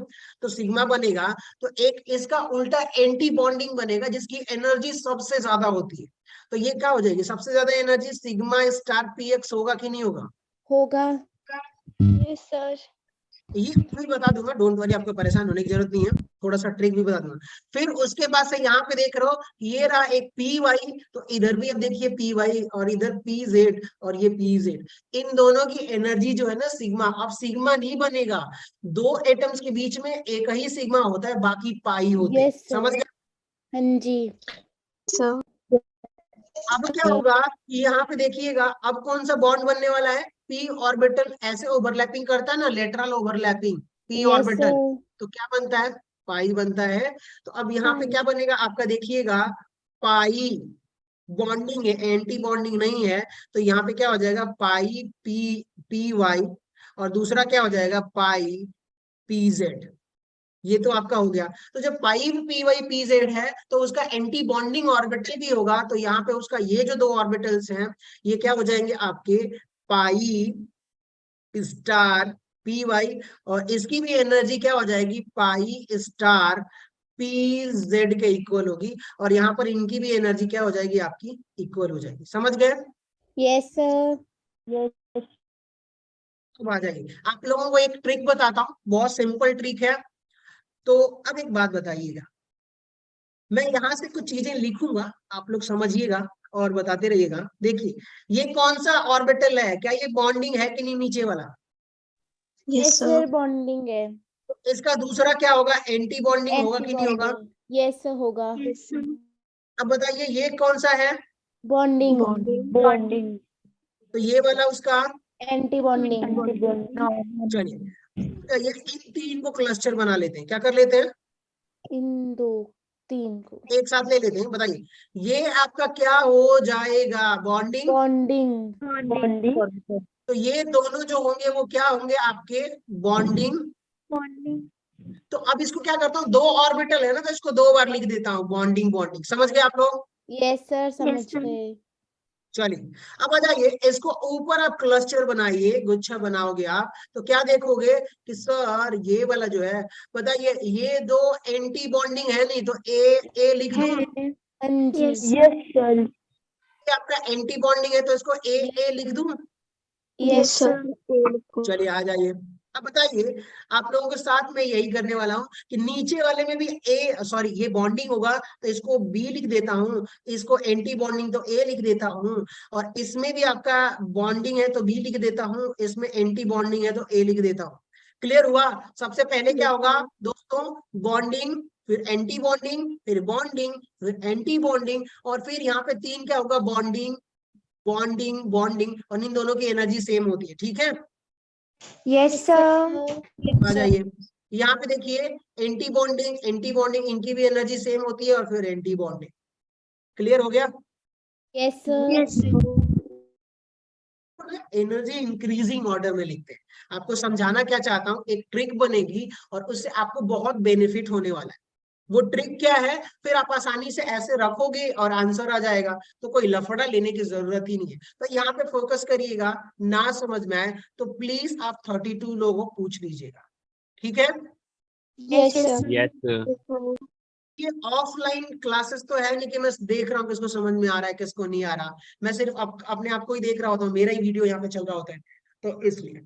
तो सिग्मा बनेगा तो एक इसका उल्टा एंटी बॉन्डिंग बनेगा जिसकी एनर्जी सबसे ज्यादा होती है। तो ये क्या हो जाएगी सबसे ज्यादा एनर्जी सिग्मा स्टार px होगा कि नहीं होगा? होगा। Yes sir. ये भी बता दूंगा, डोंट वरी, आपको परेशान होने की जरूरत नहीं है, थोड़ा सा ट्रिक भी बता दूंगा। फिर उसके बाद से यहाँ पे देख रहे हो ये रहा एक पी वाई, तो इधर भी अब देखिए पी वाई और इधर पी जेड और ये पी जेड, इन दोनों की एनर्जी जो है ना सिग्मा। अब सिग्मा नहीं बनेगा, 2 एटम्स के बीच में एक ही सिग्मा होता है, बाकी पाई होते हैं। यस समझ सर। गए? हाँ जी। सर। अब क्या होगा कि यहाँ पे देखिएगा अब कौन सा बॉन्ड बनने वाला है, पी ऑर्बिटल ऐसे ओवरलैपिंग करता है ना, lateral overlapping P yes orbital, sir. तो क्या बनता है पाई बनता है। तो अब यहाँ पे क्या बनेगा आपका देखिएगा पाई बॉन्डिंग है, एंटी बॉन्डिंग नहीं है, तो यहाँ पे क्या हो जाएगा पाई पी पी वाई और दूसरा क्या हो जाएगा पाई पी जेड। ये तो आपका हो गया। तो जब पाई पी वाई पी जेड है तो उसका एंटी बॉन्डिंग ऑर्बिटल भी होगा, तो यहाँ पे उसका ये जो 2 ऑर्बिटल्स हैं ये क्या हो जाएंगे आपके पाई स्टार पी वाई और इसकी भी एनर्जी क्या हो जाएगी पाई स्टार पी जेड के इक्वल होगी और यहाँ पर इनकी भी एनर्जी क्या हो जाएगी आपकी इक्वल हो जाएगी। समझ गए? Yes sir. यस। अब आ जाइए आप लोगों को एक ट्रिक बताता हूँ, बहुत सिंपल ट्रिक है। तो अब एक बात बताइएगा, मैं यहाँ से कुछ चीजें लिखूंगा, आप लोग समझिएगा और बताते रहिएगा। देखिए ये कौन सा ऑर्बिटल है, क्या ये बॉन्डिंग है कि नहीं नीचे वाला? Yes Yes, sir sir. Bonding है। इसका दूसरा क्या होगा, एंटी बॉन्डिंग होगा कि नहीं होगा? यस होगा। Yes, sir. अब बताइए ये कौन सा है? बॉन्डिंग। Bonding. तो ये वाला उसका, एंटी बॉन्डिंग। चलिए ये इन तीन को क्लस्टर बना लेते हैं, क्या कर लेते हैं, इन दो तीन को एक साथ ले लेते हैं। बताइए ये आपका क्या हो जाएगा, बॉन्डिंग। बॉन्डिंग। तो ये दोनों जो होंगे वो क्या होंगे आपके, बॉन्डिंग। तो अब इसको क्या करता हूँ, दो ऑर्बिटल है ना, तो इसको दो बार लिख देता हूँ, बॉन्डिंग बॉन्डिंग। समझ गए आप लोग? यस सर समझ Yes, sir. गए। चलिए अब आ जाइए, इसको ऊपर आप क्लस्टर बनाइए, गुच्छा बनाओगे आप, तो क्या देखोगे कि सर ये वाला जो है, बताइए ये दो एंटी बॉन्डिंग है नहीं, तो ए लिख दूं, हाँ जी। Yes, sir. ये आपका एंटी बॉन्डिंग है तो इसको ए लिख दूं। Yes, sir. चलिए आ जाइए, अब बताइए आप लोगों के साथ में यही करने वाला हूँ कि नीचे वाले में भी सॉरी ये बॉन्डिंग होगा तो इसको बी लिख देता हूँ, इसको एंटी बॉन्डिंग तो ए लिख देता हूँ, और इसमें भी आपका बॉन्डिंग है तो बी लिख देता हूँ, इसमें एंटी बॉन्डिंग है तो ए लिख देता हूँ। क्लियर हुआ? सबसे पहले क्या होगा दोस्तों, बॉन्डिंग, फिर एंटी बॉन्डिंग, फिर बॉन्डिंग, फिर एंटी बॉन्डिंग, और फिर यहाँ पे तीन क्या होगा, बॉन्डिंग बॉन्डिंग बॉन्डिंग, और इन दोनों की एनर्जी सेम होती है। ठीक है, यस सर। आ जाइए यहाँ पे देखिए, एंटी बॉन्डिंग इनकी भी एनर्जी सेम होती है, और फिर एंटी बॉन्डिंग। क्लियर हो गया? Yes sir. Yes, sir. Energy increasing order में लिखते हैं। आपको समझाना क्या चाहता हूँ, एक ट्रिक बनेगी और उससे आपको बहुत बेनिफिट होने वाला है। वो ट्रिक क्या है, फिर आप आसानी से ऐसे रखोगे और आंसर आ जाएगा, तो कोई लफड़ा लेने की जरूरत ही नहीं है। तो यहाँ पे फोकस करिएगा, ना समझ में आए तो प्लीज आप 32 लोगों को पूछ लीजिएगा, ठीक है? Yes sir. Yes. ये ऑफलाइन क्लासेस तो है नहीं कि मैं देख रहा हूँ किसको समझ में आ रहा है किसको नहीं आ रहा, मैं सिर्फ अपने आप को ही देख रहा होता हूँ, मेरा ही वीडियो यहाँ पे चल रहा होता है, तो इसलिए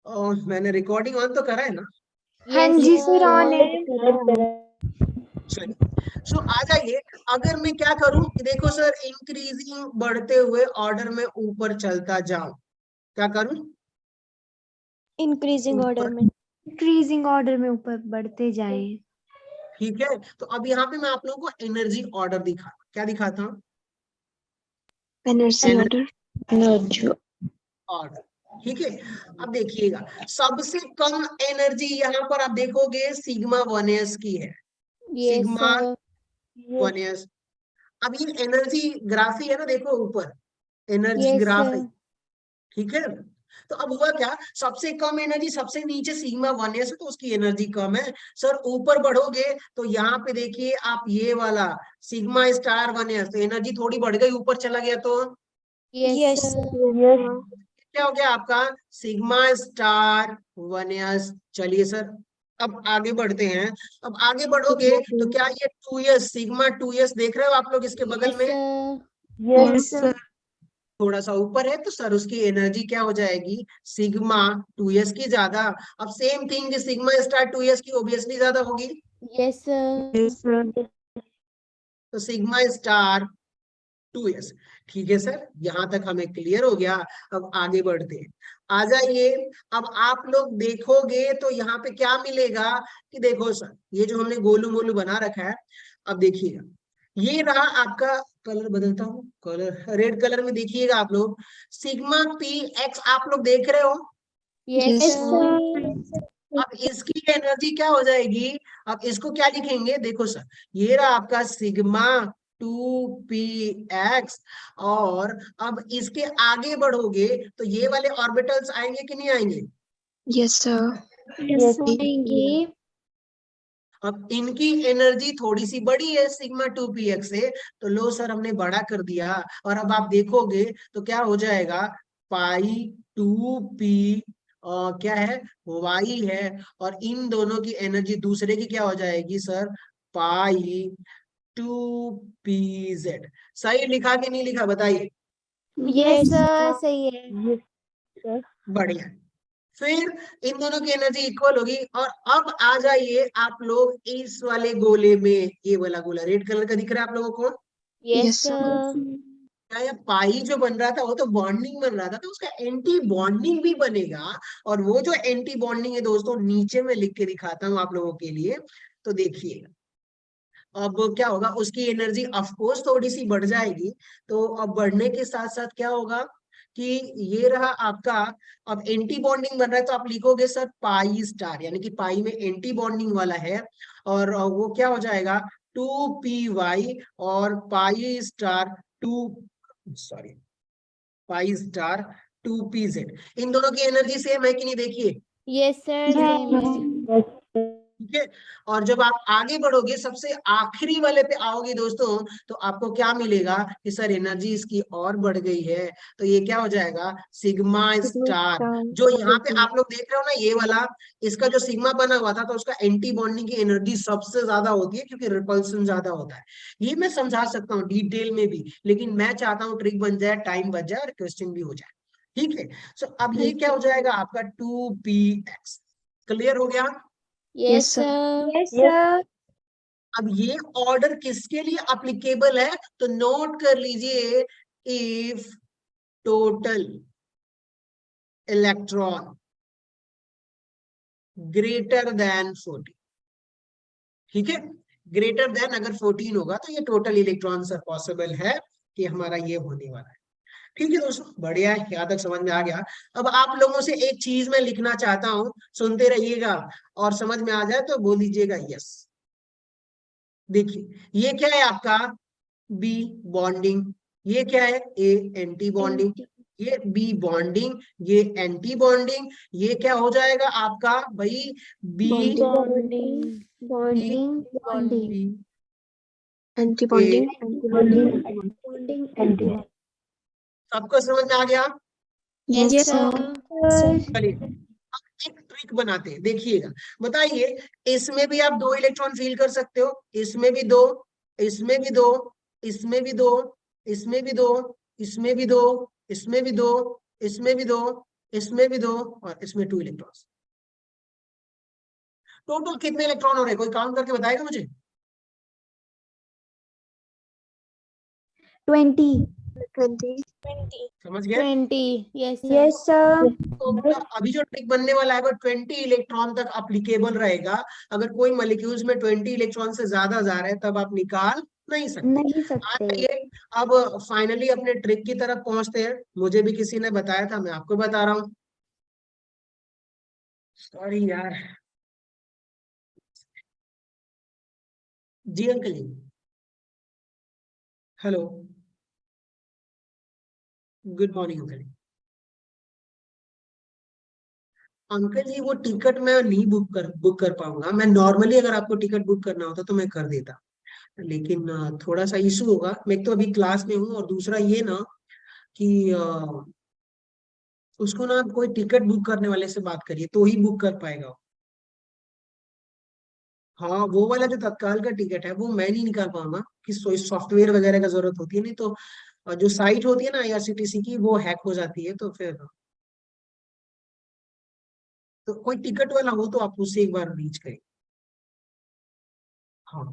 और मैंने रिकॉर्डिंग ऑन तो करा है ना। हाँ जी सर ऑन है। चलिए सो आ जाइए, अगर मैं क्या करूं कि देखो सर, इंक्रीजिंग बढ़ते हुए ऑर्डर में ऊपर चलता जाऊं, क्या करूं, Increasing order में. इंक्रीजिंग ऑर्डर में ऊपर बढ़ते जाएं। ठीक है? तो अब यहाँ पे मैं आप लोगों को एनर्जी ऑर्डर क्या दिखाता हूँ, Energy order. Energy. ऑर्डर। ठीक है, अब देखिएगा सबसे कम एनर्जी यहाँ पर आप देखोगे सिग्मा 1s की है, यस सिग्मा सर। 1s। अब ये एनर्जी ग्राफ ही है ना, देखो ऊपर एनर्जी यस ग्राफ है, सर। ठीक है? तो अब हुआ क्या, सबसे कम एनर्जी सबसे नीचे सिग्मा 1s है तो उसकी एनर्जी कम है। सर ऊपर बढ़ोगे तो यहाँ पे देखिए आप ये वाला सिग्मा स्टार 1s, तो एनर्जी थोड़ी बढ़ गई, ऊपर चला गया तो यस सर। क्या हो गया आपका, सिग्मा स्टार 1s। चलिए सर अब आगे बढ़ते हैं, अब आगे बढ़ोगे तो क्या ये 2s, सिग्मा 2s देख रहे हो आप लोग इसके बगल यस में, सर। Yes, sir. थोड़ा सा ऊपर है तो सर उसकी एनर्जी क्या हो जाएगी, सिग्मा 2s की ज्यादा। अब same thing sigma star 2s की ओबियसली ज्यादा होगी, यस सर। Yes, sir. तो सिग्मा स्टार 2s। ठीक है सर, यहां तक हमें क्लियर हो गया। अब आगे बढ़ते हैं, आ जाइए। अब आप लोग देखोगे तो यहाँ पे क्या मिलेगा कि देखो सर ये जो हमने गोलू मोलू बना रखा है, अब देखिएगा ये रहा आपका, कलर बदलता हूँ, कलर रेड कलर में देखिएगा आप लोग, सिग्मा पी एक्स आप लोग देख रहे हो। Yes Yes, sir. अब इसकी एनर्जी क्या हो जाएगी, अब इसको क्या लिखेंगे, देखो सर ये रहा आपका सिग्मा 2px, और अब इसके आगे बढ़ोगे तो ये वाले ऑर्बिटल्स आएंगे कि नहीं आएंगे, Yes, sir. Yes, sir. आएंगे। अब इनकी एनर्जी थोड़ी सी बड़ी है सिग्मा 2px से, तो लो सर हमने बड़ा कर दिया, और अब आप देखोगे तो क्या हो जाएगा, पाई 2p क्या है, वाई है, और इन दोनों की एनर्जी दूसरे की क्या हो जाएगी सर, पाई 2pz। सही लिखा कि नहीं लिखा बताइए, यस सर सही है। बढ़िया। फिर इन दोनों की एनर्जी इक्वल होगी, और अब आ जाइए आप लोग इस वाले गोले में, ये वाला गोला रेड कलर का दिख रहा है आप लोगों को, यस Yes, sir. सर। क्या ये पाई जो बन रहा था वो तो बॉन्डिंग बन रहा था, तो उसका एंटी बॉन्डिंग भी बनेगा। और वो जो एंटी बॉन्डिंग है दोस्तों, नीचे में लिख के दिखाता हूँ आप लोगों के लिए, तो देखिएगा अब क्या होगा, उसकी एनर्जी ऑफ कोर्स थोड़ी सी बढ़ जाएगी। तो अब बढ़ने के साथ साथ क्या होगा कि ये रहा आपका, अब एंटी बॉन्डिंग बन रहा है तो आप लिखोगे सर पाई स्टार, यानी कि पाई में एंटी बॉन्डिंग वाला है, और वो क्या हो जाएगा 2py, और pi star 2, sorry, pi star 2pz। इन दोनों की एनर्जी सेम है कि नहीं, देखिए, यस सर सेम है। ठीक है। और जब आप आगे बढ़ोगे, सबसे आखिरी वाले पे आओगे दोस्तों, तो आपको क्या मिलेगा कि सर एनर्जी इसकी और बढ़ गई है, तो ये क्या हो जाएगा सिग्मा स्टार। जो यहाँ पे आप लोग देख रहे हो ना ये वाला, इसका जो सिग्मा बना हुआ था, तो उसका एंटी बॉन्डिंग की एनर्जी सबसे ज्यादा होती है, क्योंकि रिपल्सन ज्यादा होता है। ये मैं समझा सकता हूँ डिटेल में भी, लेकिन मैं चाहता हूँ ट्रिक बन जाए, टाइम बच जाए और क्वेश्चन भी हो जाए। ठीक है, सो अब ये क्या हो जाएगा आपका 2px। क्लियर हो गया। Yes sir. अब ये ऑर्डर किसके लिए अप्लीकेबल है, तो नोट कर लीजिए, if total electron greater than 14, ठीक है, ग्रेटर देन अगर 14 होगा तो ये टोटल इलेक्ट्रॉन सर पॉसिबल है कि हमारा ये होने वाला है। ठीक है दोस्तों, बढ़िया है, यहाँ तक समझ में आ गया। अब आप लोगों से एक चीज मैं लिखना चाहता हूं, सुनते रहिएगा, और समझ में आ जाए तो बोल दीजिएगा यस। देखिए ये क्या है आपका बी बॉन्डिंग, ये क्या है ए एंटी बॉन्डिंग, ये बी बॉन्डिंग, ये एंटी बॉन्डिंग, ये क्या हो जाएगा आपका भाई B bonding bonding bonding anti A. Bonding. सबको समझ में आ गया। Yes yes sir. सर। चलिए अब एक ट्रिक बनाते हैं, देखिएगा, बताइए, इसमें भी आप 2 इलेक्ट्रॉन फील कर सकते हो, इसमें भी 2, इसमें भी 2, इसमें भी 2, इसमें भी 2, इसमें भी 2, इसमें भी 2, इसमें भी 2, इसमें भी 2, और इसमें 2 इलेक्ट्रॉन्स। टोटल कितने इलेक्ट्रॉन हो रहे हैं, कोई काउंट करके बताएगा मुझे। 20 समझ गए। 20 यस सर। तो मतलब अभी जो ट्रिक बनने वाला है वो 20 इलेक्ट्रॉन तक अप्लीकेबल रहेगा। अगर कोई मॉलिक्यूल्स में 20 इलेक्ट्रॉन से ज्यादा जा रहा है तब आप निकाल नहीं सकते। आइए अब फाइनली अपने ट्रिक की तरफ पहुंचते हैं। मुझे भी किसी ने बताया था, मैं आपको बता रहा हूँ। सॉरी यार। जी अंकल जी, हेलो, गुड मॉर्निंग अंकल जी। अंकल जी वो टिकट मैं नहीं बुक कर पाऊंगा। मैं नॉर्मली अगर आपको टिकट बुक करना होता तो मैं कर देता, लेकिन थोड़ा सा इशू होगा। मैं तो अभी क्लास में हूँ, और दूसरा ये ना कि उसको ना कोई टिकट बुक करने वाले से बात करिए तो ही बुक कर पाएगा वो। हाँ वो वाला जो तत्काल का टिकट है वो मैं नहीं निकाल पाऊंगा, कि सॉफ्टवेयर वगैरह का जरूरत होती है, नहीं तो जो साइट होती है ना आईआरसीटीसी की वो हैक हो जाती है, तो फिर तो कोई टिकट वाला हो तो आप उससे एक बार रीच करें। हाँ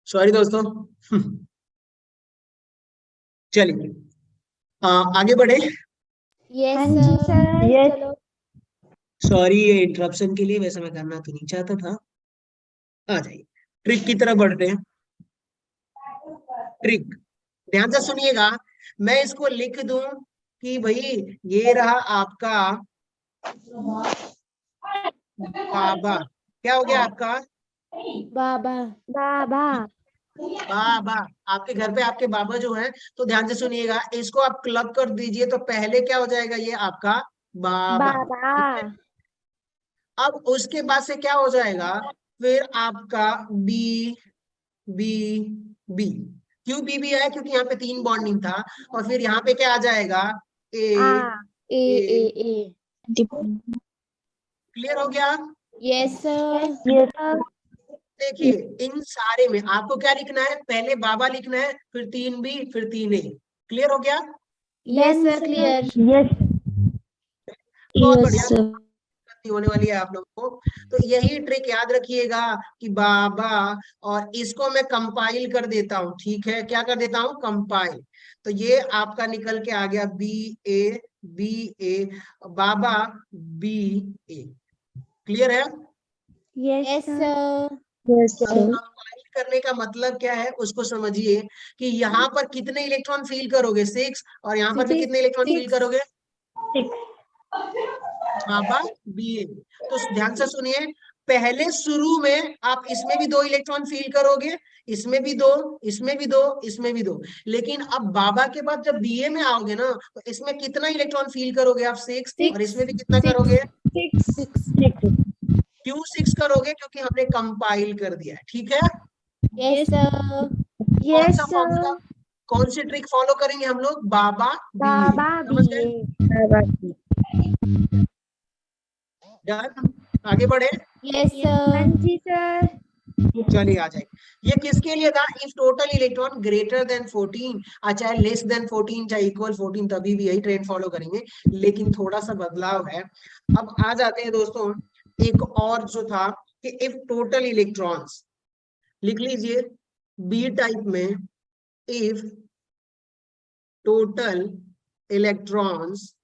सॉरी दोस्तों। चलिए आगे बढ़े। Yes sir. चलो। सॉरी ये इंटरप्शन के लिए, वैसे मैं करना तो नहीं चाहता था। आ जाइए ट्रिक की तरफ बढ़ते हैं। ट्रिक ध्यान से सुनिएगा, मैं इसको लिख दूं कि भाई ये रहा आपका बाबा, क्या हो गया आपका बाबा बाबा बाबा। आपके घर पे आपके बाबा जो है, तो ध्यान से सुनिएगा, इसको आप क्लब कर दीजिए तो पहले क्या हो जाएगा ये आपका बाबा। बाबा ठीक है? अब उसके बाद से क्या हो जाएगा, फिर आपका बी बी बी। क्यों बी बी आया, क्योंकि यहाँ पे 3 बॉन्डिंग था। और फिर यहाँ पे क्या आ जाएगा ए आ ए ए ए। ए क्लियर हो गया। Yes sir. देखिए इन सारे में आपको क्या लिखना है, पहले बाबा लिखना है, फिर 3 बी, फिर 3 ए। क्लियर हो गया। Yes sir clear. बहुत यस बढ़िया। सर। नहीं होने वाली है आप लोगों को। तो यही ट्रिक याद रखिएगा कि बाबा, और इसको मैं कंपाइल कर देता हूँ, ठीक है, क्या कर देता हूँ, कंपाइल। तो ये आपका निकल के आ गया बी ए, बाबा बी ए। क्लियर है? Yes sir. Yes, अब sir. कंपाइल करने का मतलब क्या है उसको समझिए कि यहाँ पर कितने इलेक्ट्रॉन फील करोगे, 6, और यहाँ पर भी कितने इलेक्ट्रॉन फील करोगे, 6. बाबा बी। तो ध्यान से सुनिए, पहले शुरू में आप इसमें भी 2 इलेक्ट्रॉन फील करोगे, इसमें भी 2, इसमें भी 2, इसमें भी 2, लेकिन अब बाबा के बाद जब बीए में आओगे ना, तो इसमें कितना इलेक्ट्रॉन फील करोगे आप, 6, और इसमें भी कितना करोगे, 6. क्यों 6 करोगे, क्योंकि हमने कंपाइल कर दिया है, ठीक है। Yes sir. कौन सा फॉर्मूला, कौन सी ट्रिक फॉलो करेंगे हम लोग, बाबा बी, समझ गए, डन, आगे बढ़े। Yes sir. जी सर। चलिए आ जाए, ये किसके लिए था, if total electron greater than 14, चाहे लेस देन 14 चाहे इक्वल 14, तभी भी यही ट्रेंड फॉलो करेंगे, लेकिन थोड़ा सा बदलाव है। अब आ जाते हैं दोस्तों, एक और जो था कि इफ टोटल इलेक्ट्रॉन्स, लिख लीजिए बी टाइप में, इफ टोटल इलेक्ट्रॉन्स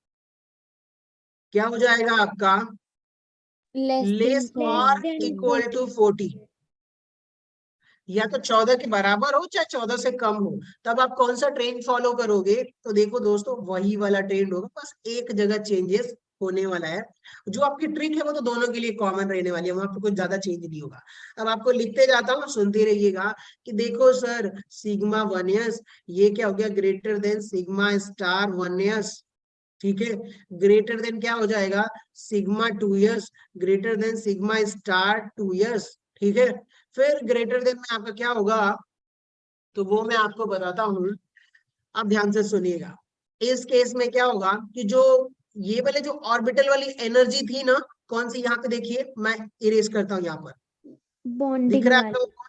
क्या हो जाएगा आपका, लेस और इक्वल टू 40, या तो 14 के बराबर हो चाहे 14 से कम हो, तब आप कौन सा ट्रेंड फॉलो करोगे, तो देखो दोस्तों वही वाला ट्रेंड होगा, बस एक जगह चेंजेस होने वाला है। जो आपकी ट्रिक है वो तो दोनों के लिए कॉमन रहने वाली है, वहां पर कुछ ज्यादा चेंज नहीं होगा। अब आपको लिखते जाता हूँ, सुनते रहिएगा कि देखो सर सिग्मा 1s, ये क्या हो गया, greater than sigma star 1s, ठीक है, ग्रेटर देन क्या हो जाएगा, sigma 2s, greater than sigma star 2s, ठीक है। फिर ग्रेटर देन में आपका क्या होगा, तो वो मैं आपको बताता हूँ, अब ध्यान से सुनिएगा। इस केस में क्या होगा कि जो ये वाले जो ऑर्बिटल वाली एनर्जी थी ना, कौन सी, यहाँ पे देखिए मैं इरेज करता हूँ, यहाँ पर दिख बॉन्डिंग रहा है वाली। आप लोगों को?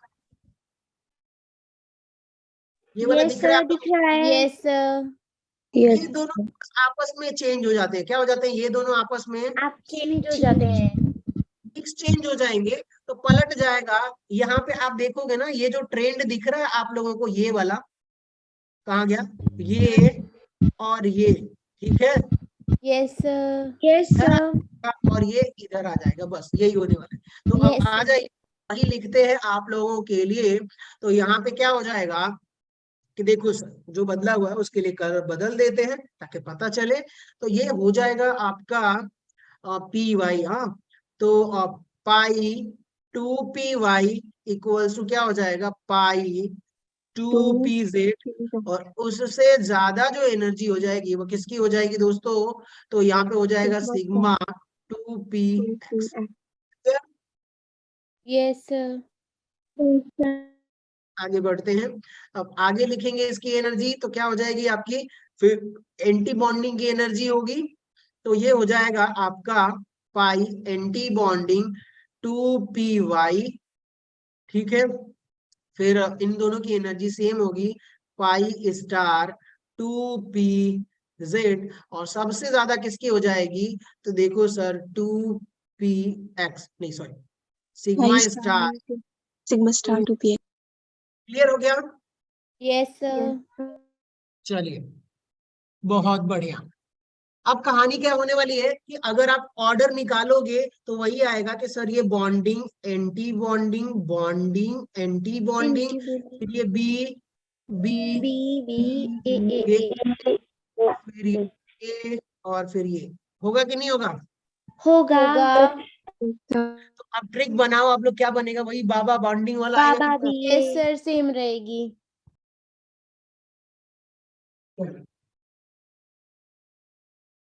ये वाला दिख रहा है आप दिख लोगों रहा है। Yes sir. को? Yes. ये दोनों आपस में चेंज हो जाते हैं, क्या हो जाते हैं, ये दोनों आपस में आप चेंज हो जाते हैं। एक्सचेंज हो जाएंगे, तो पलट जाएगा। यहाँ पे आप देखोगे ना, ये जो ट्रेंड दिख रहा है आप लोगों को, ये वाला कहाँ गया, ये और ये, ठीक है, यस सर। यस इधर सर। आएगा और ये इधर आ जाएगा, बस यही होने वाला है। तो अब यस आ सर। जाइए, वही लिखते हैं आप लोगों के लिए। तो यहाँ पे क्या हो जाएगा कि देखो सर, जो बदला हुआ है उसके लिए कलर बदल देते हैं ताकि पता चले। तो ये हो जाएगा आपका पी वाई, हाँ, तो पाई 2py इक्वल्स टू क्या हो जाएगा, पाई 2pz, और उससे ज्यादा जो एनर्जी हो जाएगी वो किसकी हो जाएगी दोस्तों, तो यहाँ पे हो जाएगा सिग्मा 2px। Yes sir. आगे बढ़ते हैं, अब आगे लिखेंगे इसकी एनर्जी, तो क्या हो जाएगी आपकी, फिर एंटी बॉन्डिंग की एनर्जी होगी, तो ये हो जाएगा आपका पाई एंटी बॉन्डिंग 2py, ठीक है। फिर इन दोनों की एनर्जी सेम होगी, पाई स्टार 2pz, और सबसे ज्यादा किसकी हो जाएगी, तो देखो सर 2px, नहीं sorry, sigma Y star star. Sigma star 2p. Clear हो गया। Yes sir. चलिए बहुत बढ़िया। अब कहानी क्या होने वाली है कि अगर आप ऑर्डर निकालोगे तो वही आएगा कि सर ये bonding anti bonding, bonding anti bonding, फिर ये बी बी बी बी ए ए ये, ए फिर ये और फिर ये, होगा कि नहीं होगा। होगा। तो अब ट्रिक बनाओ आप लोग, क्या बनेगा, वही बाबा बॉन्डिंग वाला आएगा बाबा कि भी यस सर सेम रहेगी।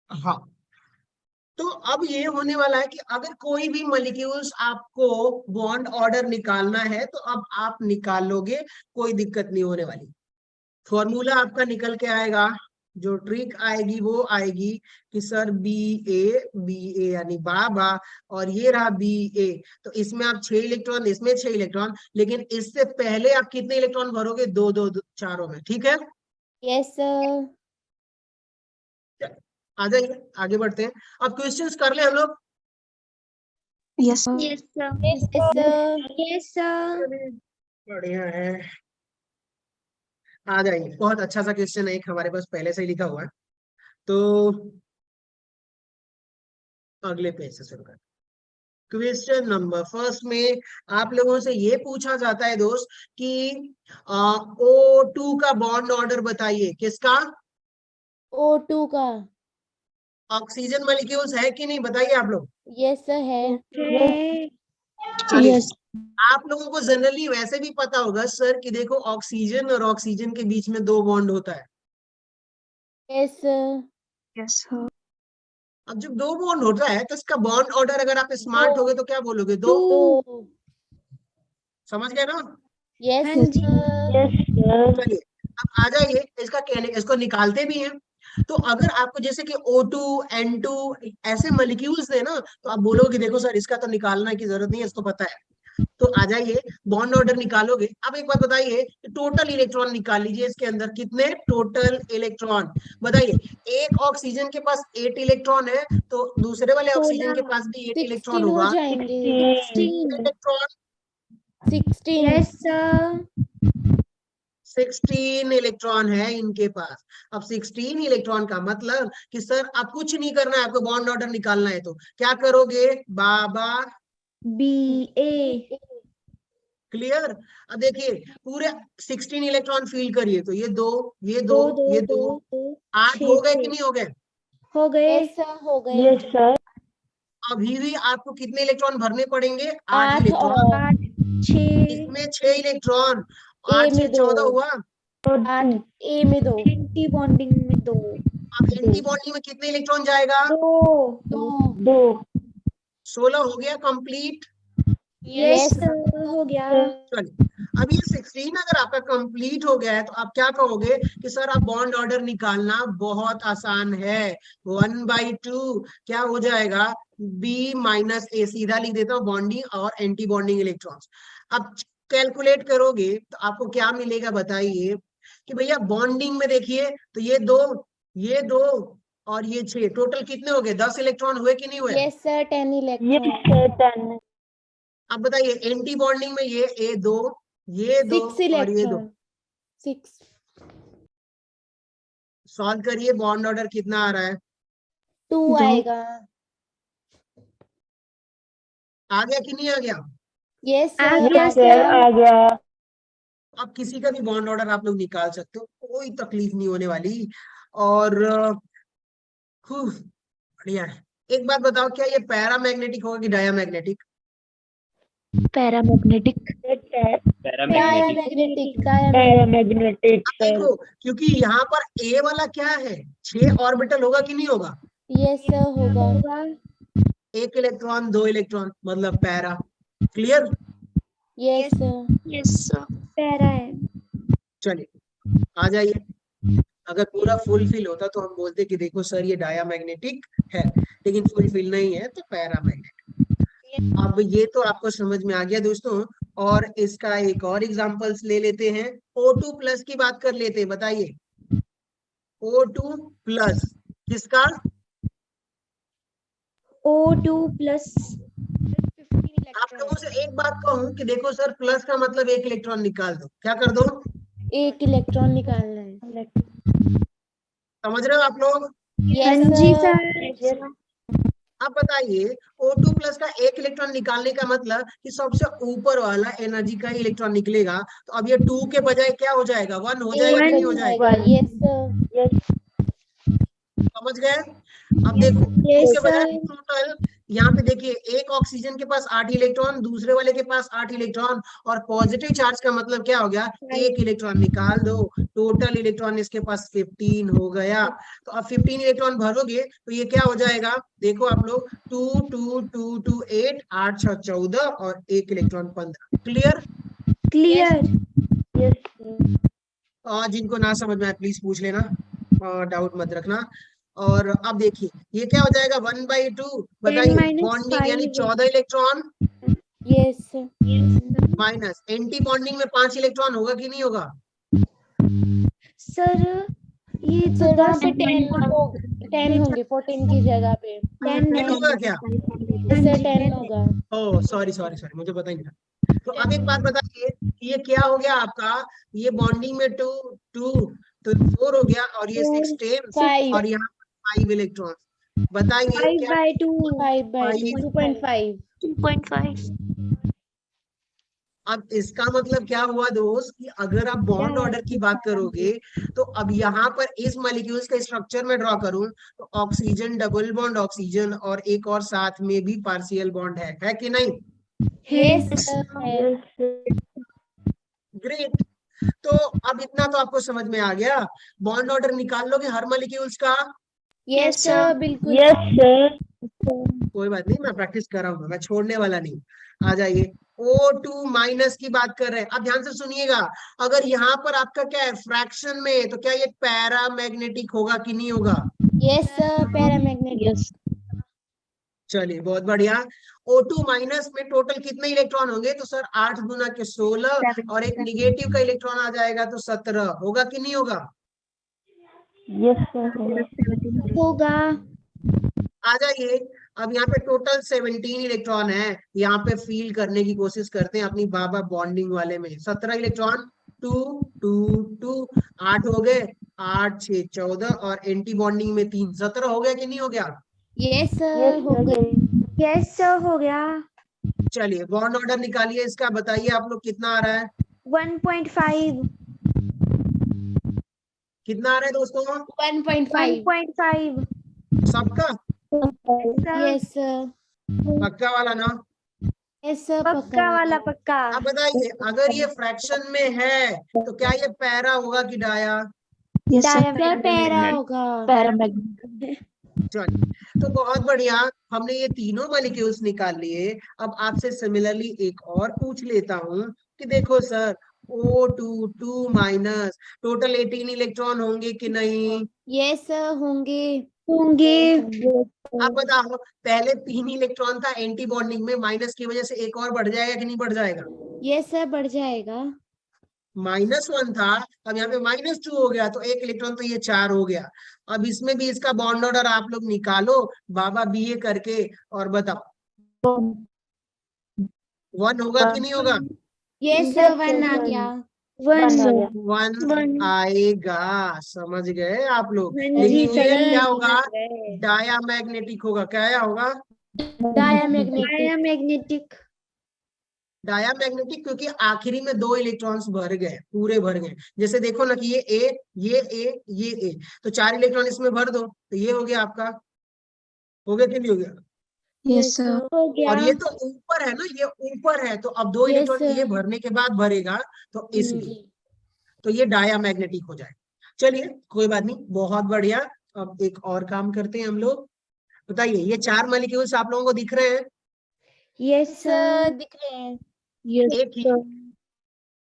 हाँ। तो अब ये होने वाला है कि अगर कोई भी मॉलिक्यूल्स आपको बॉन्ड ऑर्डर निकालना है तो अब आप निकालोगे, कोई दिक्कत नहीं होने वाली। फॉर्मूला आपका निकल के आएगा, जो ट्रिक आएगी वो आएगी कि सर बी ए यानी बाबा, और ये रहा बी ए, तो इसमें आप 6 इलेक्ट्रॉन, इसमें 6 इलेक्ट्रॉन, लेकिन इससे पहले आप कितने इलेक्ट्रॉन भरोगे, दो दो, चारों में, ठीक है। Yes sir. आ जाइए आगे बढ़ते हैं, अब क्वेश्चंस कर ले हम लोग। Yes, sir. Yes, sir. Yes, sir. Yes, sir. बढ़िया है, आ जाइए। बहुत अच्छा सा क्वेश्चन है, एक हमारे पास पहले से ही लिखा हुआ है, तो अगले पेज से शुरू कर। क्वेश्चन नंबर फर्स्ट में आप लोगों से ये पूछा जाता है दोस्त कि O2 का बॉन्ड ऑर्डर बताइए। किसका? O2 का। ऑक्सीजन मॉलिक्यूल्स है कि नहीं, बताइए आप लोग। यस सर है। Okay. चलिए, Yes. आप लोगों को जनरली वैसे भी पता होगा सर कि देखो ऑक्सीजन और ऑक्सीजन के बीच में 2 बॉन्ड होता है। Yes sir. Yes, sir. अब जब 2 बॉन्ड होता है तो इसका बॉन्ड ऑर्डर अगर आप स्मार्ट होगे तो क्या बोलोगे? 2। तो समझ गए ना? यस हाँ जी। सर। चलिए अब आ जाइए, इसका इसको निकालते भी हैं। तो अगर आपको जैसे कि O2, N2 ऐसे मॉलिक्यूल्स है ना, तो आप बोलोगे देखो सर इसका तो निकालने की जरूरत नहीं है, इसको पता है। तो आ जाइए, बॉन्ड ऑर्डर निकालोगे। अब एक बात बताइए, टोटल इलेक्ट्रॉन निकाल लीजिए, इसके अंदर कितने टोटल इलेक्ट्रॉन बताइए। एक ऑक्सीजन के पास 8 इलेक्ट्रॉन है, तो दूसरे वाले ऑक्सीजन के पास भी 8 इलेक्ट्रॉन 16 हो होगा। जाएंगे। 16. इलेक्ट्रॉन 16। Yes, sir. 16 इलेक्ट्रॉन है इनके पास। अब 16 इलेक्ट्रॉन का मतलब कि सर आप कुछ नहीं करना है, आपको बॉन्ड ऑर्डर निकालना है, तो क्या करोगे बाबा? BA. क्लियर? अब देखिए पूरे 16 इलेक्ट्रॉन फील करिए, तो ये 2, ये 2, ये 2, 8 हो गए कि नहीं हो गए? हो गए। यस सर हो गए। अभी भी आपको कितने इलेक्ट्रॉन भरने पड़ेंगे? 8 8 इलेक्ट्रॉन। और 6. इसमें 6 इलेक्ट्रॉन, A 8 से में 14 2। हुआ। 8 A में 2। एंटी बॉन्डिंग में 2. अब एंटी बॉन्डिंग में कितने इलेक्ट्रॉन जाएगा? 2। 16 हो गया कंप्लीट। यस हो गया. चलिए, अब ये 16 अगर आपका कंप्लीट हो गया है तो आप क्या कहोगे कि सर आप बॉन्ड ऑर्डर निकालना बहुत आसान है। 1/2 क्या हो जाएगा? B minus A। सीधा लिख देता हूँ बॉन्डिंग और एंटी बॉन्डिंग इलेक्ट्रॉन्स। अब कैलकुलेट करोगे तो आपको क्या मिलेगा बताइए कि भैया बॉन्डिंग में देखिए, तो ये 2, ये 2 और ये 6, टोटल कितने हो गए? 10 इलेक्ट्रॉन हुए कि नहीं हुए? Yes sir 10 electron. अब बताइए एंटी बॉन्डिंग में ये 2, ये 2 6 और ये 2, इलेक्ट्रॉन। 6। सॉल्व करिए, बॉन्ड ऑर्डर कितना आ रहा है? 2 2. आएगा। आ गया कि नहीं आ गया? यस आ सर। गया सर. अब किसी का भी बॉन्ड ऑर्डर आप लोग निकाल सकते हो, कोई तकलीफ नहीं होने वाली। और बढ़िया है। एक बात बताओ, क्या ये पैरामैग्नेटिक होगा कि डायामैग्नेटिक? Paramagnetic. डायमैग्नेटिक। अब देखो, क्योंकि यहाँ पर ए वाला क्या है, 6 ऑर्बिटल होगा कि नहीं होगा? यस सर होगा। 1 इलेक्ट्रॉन 2 इलेक्ट्रॉन मतलब para. Clear? Yes sir. Yes, sir. Para है. चलिए आ जाइए, अगर पूरा फुलफिल होता तो हम बोलते कि देखो सर ये डायामैग्नेटिक है, लेकिन फुलफिल नहीं है तो पैरामैग्नेटिक। अब ये तो आपको समझ में आ गया दोस्तों। और इसका एक और एग्जांपल्स ले लेते हैं। O2 प्लस की बात कर लेते हैं, बताइए O2 प्लस किसका? O2 plus. आप लोगों से एक बात कहूं कि देखो सर प्लस का मतलब 1 इलेक्ट्रॉन निकाल दो, क्या कर दो? 1 इलेक्ट्रॉन निकालना है। समझ रहे हो आप लोग? हाँ यस जी सर। सर. अब बताइए O2 प्लस का 1 इलेक्ट्रॉन निकालने का मतलब कि सबसे ऊपर वाला एनर्जी का इलेक्ट्रॉन निकलेगा, तो अब ये 2 के बजाय क्या हो जाएगा? 1 हो जाएगा कि नहीं हो जाएगा? Yes sir. समझ गए? अब देखो 2 Yes, के बजाय sir. टोटल यहाँ पे देखिए, एक ऑक्सीजन के पास 8 इलेक्ट्रॉन, दूसरे वाले के पास 8 इलेक्ट्रॉन, और पॉजिटिव चार्ज का मतलब क्या हो गया? 1 इलेक्ट्रॉन निकाल दो, टोटल इलेक्ट्रॉन इसके पास 15 हो गया। तो अब 15 इलेक्ट्रॉन भरोगे तो ये क्या हो जाएगा? देखो आप लोग, 2 2 2 2 8, 8 6 14 और 1 इलेक्ट्रॉन 15। क्लियर? Clear. जिनको ना समझ में आए प्लीज पूछ लेना, डाउट मत रखना। और अब देखिए ये क्या हो जाएगा? 1/2 बताइए, 10 - बॉन्डिंग यानी 5. 14 electron yes minus anti bonding में 5 इलेक्ट्रॉन होगा कि नहीं होगा? सर ये तो सर वहाँ 10 पे 10 इलेक्ट्रॉन. 10 होंगे 14 की जगह पे। 10 होगा क्या? यस सर 10 होगा। ओह सॉरी सॉरी सॉरी, मुझे पता ही नहीं था। तो अब एक बात बताइए, ये क्या हो गया आपका, ये बॉन्डिंग में 2 2 तो 4 हो गया, और ये 6 10 5 और यहाँ 5 इलेक्ट्रॉन। बताइए 5 क्या? by 2 5 by 2 5। 2.5। 2.5. अब इसका मतलब क्या हुआ दोस्त, कि अगर आप बॉन्ड ऑर्डर की बात करोगे, तो अब यहाँ पर इस मॉलिक्यूल्स का स्ट्रक्चर में ड्रॉ करूं, तो ऑक्सीजन डबल बॉन्ड ऑक्सीजन और एक और साथ में भी पार्शियल बॉन्ड है कि नहीं? यस सर है। ग्रेट। तो अब इतना तो आपको समझ में आ गया। बॉन्ड ऑर्डर निकाल लोगे हर मॉलिक्यूल्स का? यस सर बिल्कुल। सर। कोई बात नहीं, मैं प्रैक्टिस कर रहा हूँ, मैं छोड़ने वाला नहीं। आ जाइए, O2 माइनस की बात कर रहे हैं। अब ध्यान से सुनिएगा, अगर यहाँ पर आपका क्या है फ्रैक्शन में, तो क्या ये पैरामैग्नेटिक होगा कि नहीं होगा? Yes sir paramagnetic. चलिए बहुत बढ़िया। O2 माइनस में टोटल कितने इलेक्ट्रॉन होंगे? तो सर 8 गुना के 16 और एक निगेटिव का इलेक्ट्रॉन आ जाएगा तो 17 होगा कि नहीं होगा? यस सर होगा। आ जाइए, अब यहाँ पे टोटल 17 इलेक्ट्रॉन है। यहाँ पे फील करने की कोशिश करते हैं अपनी बाबा बॉन्डिंग वाले में। 17 इलेक्ट्रॉन, 2 2 2 8 हो गए, 8 6 14 और एंटी बॉन्डिंग में 3, 17 हो गया कि नहीं हो गया? यस सर हो गई। यस सर हो गया। चलिए बॉन्ड ऑर्डर निकालिए इसका, बताइए आप लोग कितना आ रहा है? 1.5 कितना आ रहा है दोस्तों? 1.5। 1.5 सबका यस सर। पक्का वाला ना? यस सर पक्का वाला पक्का। अब बताइए, अगर ये फ्रैक्शन में है तो क्या ये पैरा होगा कि dia? Yes, sir. Sir para होगा। Paramagnetic. चलिए, तो बहुत बढ़िया, हमने ये तीनों मॉलिक्यूल्स निकाल लिए। अब आपसे सिमिलरली एक और पूछ लेता हूँ कि देखो sir, O2 2 minus total 18 electron होंगे कि नहीं? यस सर होंगे। आप बताओ, पहले 3 इलेक्ट्रॉन था एंटी बॉन्डिंग में, माइनस की वजह से एक और बढ़ जाएगा कि नहीं बढ़ जाएगा? यस सर बढ़ जाएगा। -1 था, अब यहाँ पे -2 हो गया, तो एक इलेक्ट्रॉन तो ये 4 हो गया। अब इसमें भी इसका बॉन्ड ऑर्डर आप लोग निकालो बाबा बीए करके, और बताओ 1 होगा कि नहीं होगा? यस सर 1 आ गया। 1 आएगा, समझ गए आप लोग? लेकिन ये क्या होगा? डायामैग्नेटिक होगा। क्या होगा? डायामैग्नेटिक। डायामैग्नेटिक, क्योंकि आखिरी में 2 इलेक्ट्रॉन्स भर गए, पूरे भर गए। जैसे देखो ना कि ये ए, ये ए, तो 4 इलेक्ट्रॉन इसमें भर दो, तो ये हो गया आपका। हो गया कि नहीं हो गया? Yes, sir. हो गया। और ये तो ऊपर है ना, ये ऊपर है, तो अब 2 Yes, इलेक्ट्रॉन ये sir. भरने के बाद भरेगा, तो इसलिए जी। तो ये डायामैग्नेटिक हो जाएगा। चलिए कोई बात नहीं, बहुत बढ़िया। अब एक और काम करते हैं हम लोग। बताइए, ये 4 मॉलिक्यूल्स आप लोगों को दिख रहे हैं? Yes sir sir. दिख रहे हैं।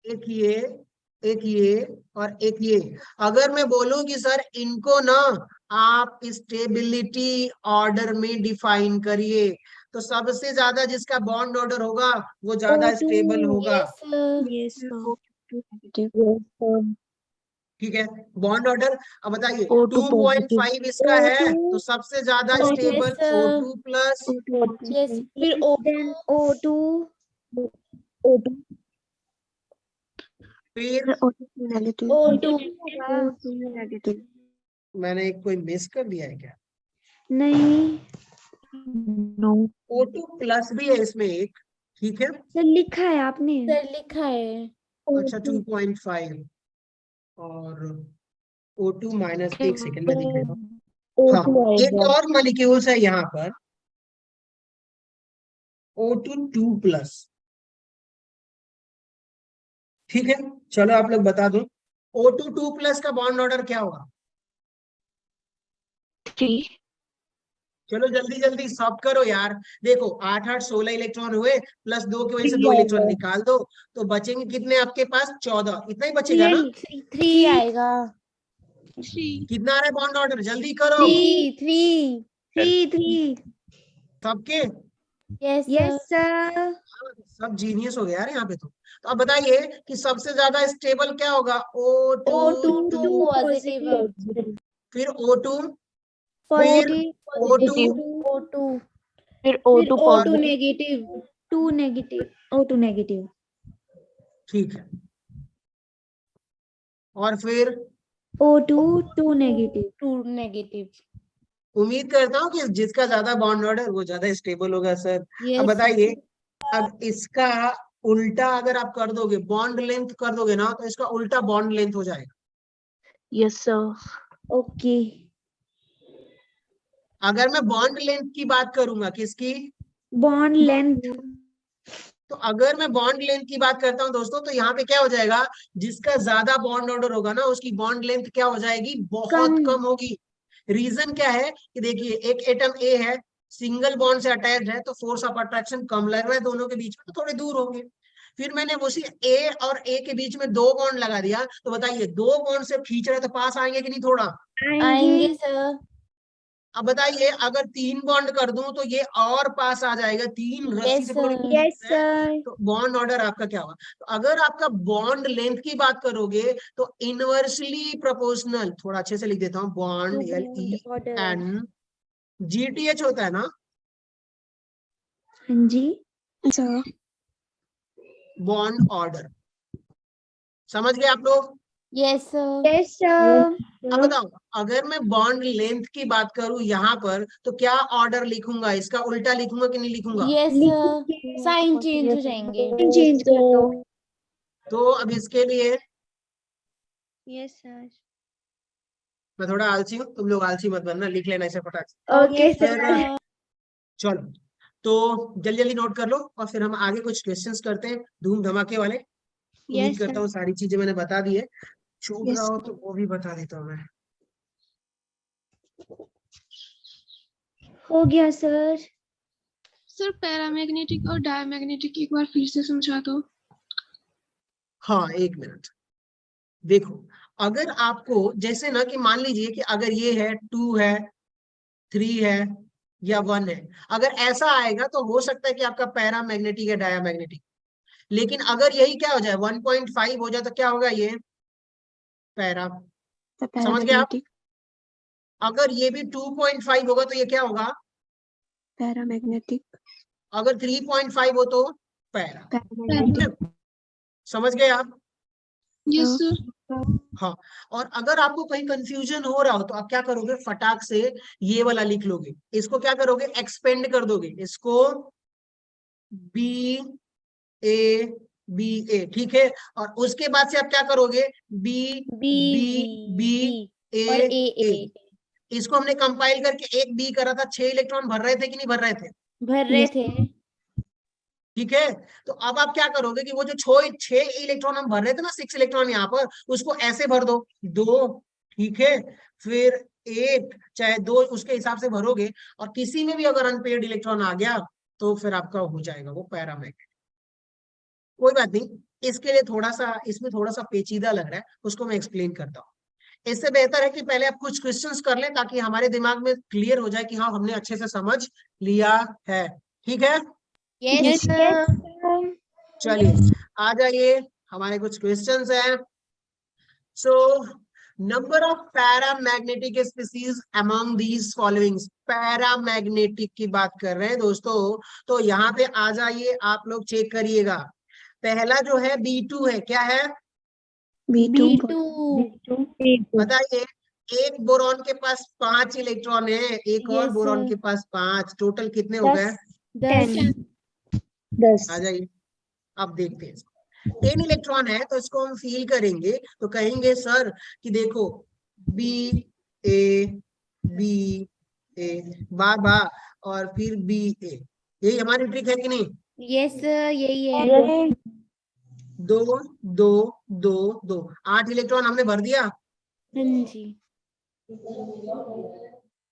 एक ये, एक ये और एक ये। अगर मैं बोलूं कि सर इनको ना आप स्टेबिलिटी ऑर्डर में डिफाइन करिए, तो सबसे ज्यादा जिसका बॉन्ड ऑर्डर होगा वो ज्यादा O2. स्टेबल होगा। Yes sir. Yes, sir. Negative. ठीक है, बॉन्ड ऑर्डर। अब बताइए, O2 positive. 2.5 इसका है, तो सबसे ज्यादा Yes, stable sir. O2 plus, yes फिर Then O2. फिर O2 negative. O2 O2 negative. मैंने एक कोई मिस कर दिया है क्या? नहीं No. O2 प्लस भी है इसमें एक, ठीक है। सर लिखा है आपने। सर लिखा है। अच्छा 2.5 और O2 माइनस, एक सेकेंड में दिख रहा हूँ। हाँ, एक और मॉलिक्यूल्स है यहाँ पर, O2 2 प्लस। ठीक है, चलो आप लोग बता दो, O2 2 प्लस का बॉन्ड ऑर्डर क्या होगा? 3. चलो जल्दी जल्दी सब करो यार। देखो 8 8 16 इलेक्ट्रॉन हुए, प्लस 2 की वजह से 2 इलेक्ट्रॉन निकाल दो, तो बचेंगे कितने आपके पास? 14। इतना ही बचेगा ना? 3 आएगा। कितना आ रहा है बॉन्ड ऑर्डर? जल्दी करो 3 सबके। Yes yes sir. सर। सब जीनियस हो गया यार यहाँ पे तो अब बताइए कि सबसे ज्यादा स्टेबल क्या होगा? O2 O2 2, positive. फिर O2 पॉजिटिव O2 O2 फिर फिर O2 O2 negative 2 negative O2 negative ठीक है, और फिर O2 2 नेगेटिव 2 नेगेटिव। उम्मीद करता हूँ कि जिसका ज्यादा बॉन्ड ऑर्डर वो ज्यादा स्टेबल होगा सर। अब यस बताइए, अब इसका उल्टा अगर आप कर दोगे, बॉन्ड लेंथ कर दोगे ना, तो इसका उल्टा बॉन्ड लेंथ हो जाएगा। Yes sir. ओके अगर मैं बॉन्ड लेंथ की बात करूंगा, किसकी, बॉन्ड लेंथ तो अगर मैं बॉन्ड लेंथ की बात करता हूं दोस्तों, तो यहाँ पे क्या हो जाएगा, जिसका ज्यादा बॉन्ड ऑर्डर होगा ना, उसकी बॉन्ड लेंथ क्या हो जाएगी, बहुत कम होगी। रीजन क्या है कि देखिए, एक एटम ए है, सिंगल बॉन्ड से अटैच्ड है, तो फोर्स ऑफ अट्रैक्शन कम लग रहा है दोनों के बीच में, तो थोड़े दूर होंगे। फिर मैंने उसी ए और ए के बीच में 2 बॉन्ड लगा दिया, तो बताइए 2 बॉन्ड से खींच रहे तो पास आएंगे कि नहीं थोड़ा। आएंगे सर। अब बताइए, अगर 3 बॉन्ड कर दूं तो ये और पास आ जाएगा, 3 रस्सी यस से पकड़ के सर। खींच यस रहे हैं, सर तो बॉन्ड ऑर्डर आपका क्या होगा। तो अगर आपका बॉन्ड लेंथ की बात करोगे, तो इनवर्सली प्रोपोर्शनल, थोड़ा अच्छे से लिख देता हूँ, बॉन्ड ऑर्डर LEN GTH होता है ना, हाँ जी सर। Bond order. समझ गए आप लोग। Yes sir. यस सर अब बताओ, अगर मैं बॉन्ड लेंथ की बात करूं यहाँ पर, तो क्या ऑर्डर लिखूंगा, इसका उल्टा लिखूंगा कि नहीं लिखूंगा। Yes sir. साइन चेंज हो जाएंगे। चेंज कर दो तो अब इसके लिए यस सर मैं थोड़ा आलसी हूँ, तुम लोग आलसी मत बनना, लिख लेना इसे फटाक से। Okay yes sir sir. चलो, तो जल्दी जल्दी नोट कर लो, और फिर हम आगे कुछ क्वेश्चंस करते हैं धूम धमाके वाले। उम्मीद यस करता हूँ सारी चीजें मैंने बता दी है, छूट रहा Yes. हो तो वो भी बता देता हूँ मैं। हो गया सर सर पैरामैग्नेटिक और डायमैग्नेटिक एक बार फिर से समझा दो। हाँ, 1 मिनट। देखो, अगर आपको जैसे ना कि मान लीजिए कि अगर ये है 2 है 3 है या 1 है, अगर ऐसा आएगा तो हो सकता है कि आपका पैरामैग्नेटिक या डायमैग्नेटिक। लेकिन अगर यही क्या हो जाए, 1.5 हो जाए, तो क्या होगा, ये पैरा। The समझ गए आप। paramagnetic. अगर ये भी 2.5 होगा तो ये क्या होगा, Paramagnetic. अगर 3.5 हो तो पैरा। Paramagnetic. समझ गए आप। यस हाँ। सर। हाँ, और अगर आपको कहीं कंफ्यूजन हो रहा हो तो आप क्या करोगे, फटाक से ये वाला लिख लोगे, इसको क्या करोगे, एक्सपेंड कर दोगे, इसको BA ठीक है, और उसके बाद से आप क्या करोगे, B बी B B और A ए A। इसको हमने कंपाइल करके एक B करा था, 6 इलेक्ट्रॉन भर रहे थे कि नहीं भर रहे थे, भर रहे थे। ठीक है। तो अब आप क्या करोगे कि वो जो 6 इलेक्ट्रॉन हम भर रहे थे ना, 6 इलेक्ट्रॉन यहाँ पर, उसको ऐसे भर दो, 2, ठीक है, फिर 1 चाहे 2 उसके हिसाब से भरोगे, और किसी में भी अगर अनपेयर्ड इलेक्ट्रॉन आ गया तो फिर आपका हो जाएगा वो पैरामैग्नेटिक। कोई बात नहीं, इसके लिए थोड़ा सा, इसमें थोड़ा सा पेचीदा लग रहा है, उसको मैं एक्सप्लेन करता हूँ। इससे बेहतर है कि पहले आप कुछ क्वेश्चंस कर लें, ताकि हमारे दिमाग में क्लियर हो जाए कि हाँ, हमने अच्छे से समझ लिया है, ठीक है। Yes sir. चलिए आ जाइए, हमारे कुछ क्वेश्चंस हैं। So number of paramagnetic species among these followings, paramagnetic की बात कर रहे हैं दोस्तों, तो यहाँ पे आ जाइए, आप लोग चेक करिएगा। पहला जो है B2 है, क्या है, B2. B2 बताइए। एक बोरॉन के पास 5 इलेक्ट्रॉन है, एक और Yes, बोरॉन sir. के पास 5, टोटल कितने हो गए, 10 आ जाइए। अब देखते हैं, 10 इलेक्ट्रॉन है, तो इसको हम फील करेंगे, तो कहेंगे सर कि देखो B A B A बा और फिर B A, यही हमारी ट्रिक है कि नहीं। यस सर, यही है। 2 2 2 2 8 इलेक्ट्रॉन हमने भर दिया, हाँ जी।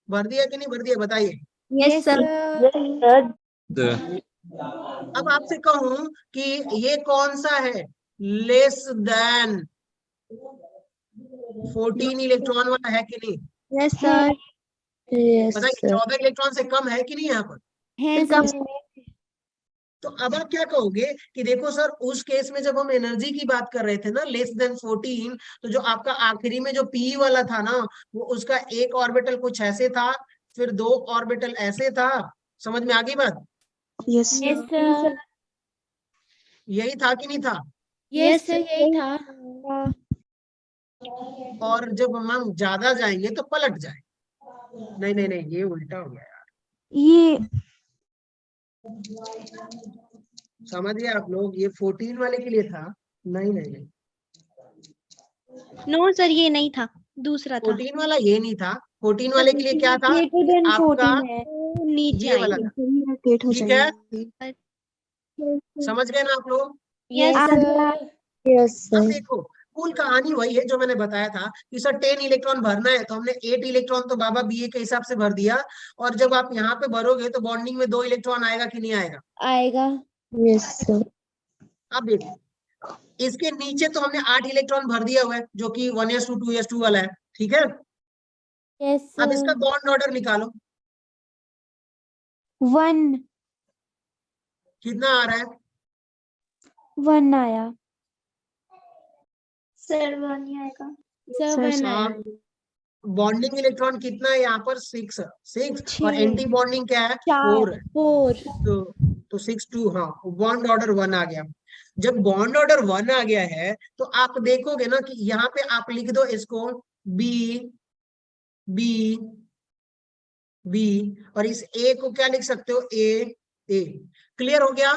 भर दिया कि नहीं भर दिया, बताइए। Yes sir. अब आपसे कहूं कि ये कौन सा है, लेस देन 14 इलेक्ट्रॉन वाला है कि नहीं, Yes, sir. Yes, बताइए। sir. 14 इलेक्ट्रॉन से कम है कि नहीं यहाँ पर, है सर। तो अब आप क्या कहोगे कि देखो सर उस केस में जब हम एनर्जी की बात कर रहे थे ना लेस देन 14, तो जो आपका आखिरी में जो पी वाला था ना, वो उसका एक ऑर्बिटल कुछ ऐसे था, फिर 2 ऑर्बिटल ऐसे था। समझ में आ गई बात? यस यस सर, यही था कि नहीं था? यस सर, यही था। और जब हम ज्यादा जाएंगे तो पलट जाए। नहीं नहीं नहीं, ये उल्टा हो गया यार। ये समझ गए आप लोग? ये 14 वाले के लिए था। नहीं नहीं नहीं, नो सर ये नहीं था, दूसरा था। 14 वाला ये नहीं था। 14 वाले के लिए क्या था? ग्रेटर देन आपका 14 है, नीचे ये वाला आएंगे। था। रोटेट हो ठीक है, जाएंगे। समझ गए ना आप लोग? यस सर, यस अब देखो, कुल कहानी वही है जो मैंने बताया था कि सर 10 इलेक्ट्रॉन भरना है, तो हमने 8 इलेक्ट्रॉन तो बाबा बीए के हिसाब से भर दिया। और जब आप यहाँ पे भरोगे तो बॉन्डिंग में 2 इलेक्ट्रॉन आएगा कि नहीं आएगा? आएगा। Yes sir. अब देखो, इसके नीचे तो हमने 8 इलेक्ट्रॉन भर दिया हुआ है, जो कि 1s2 2s2 वाला है। ठीक है, यस अब इसका सर, बॉन्ड ऑर्डर निकालो, 1 कितना आ रहा है? 1 आया सर वन ही आएगा। सर सर, 1 आया। बॉन्डिंग इलेक्ट्रॉन कितना है यहाँ पर? 6 6। और एंटी बॉन्डिंग क्या है? 4 है। 4। तो 6 2, हाँ, बॉन्ड ऑर्डर 1 आ गया। जब बॉन्ड ऑर्डर 1 आ गया है तो आप देखोगे ना कि यहाँ पे आप लिख दो इसको बी बी बी, और इस ए को क्या लिख सकते हो? ए। क्लियर हो गया?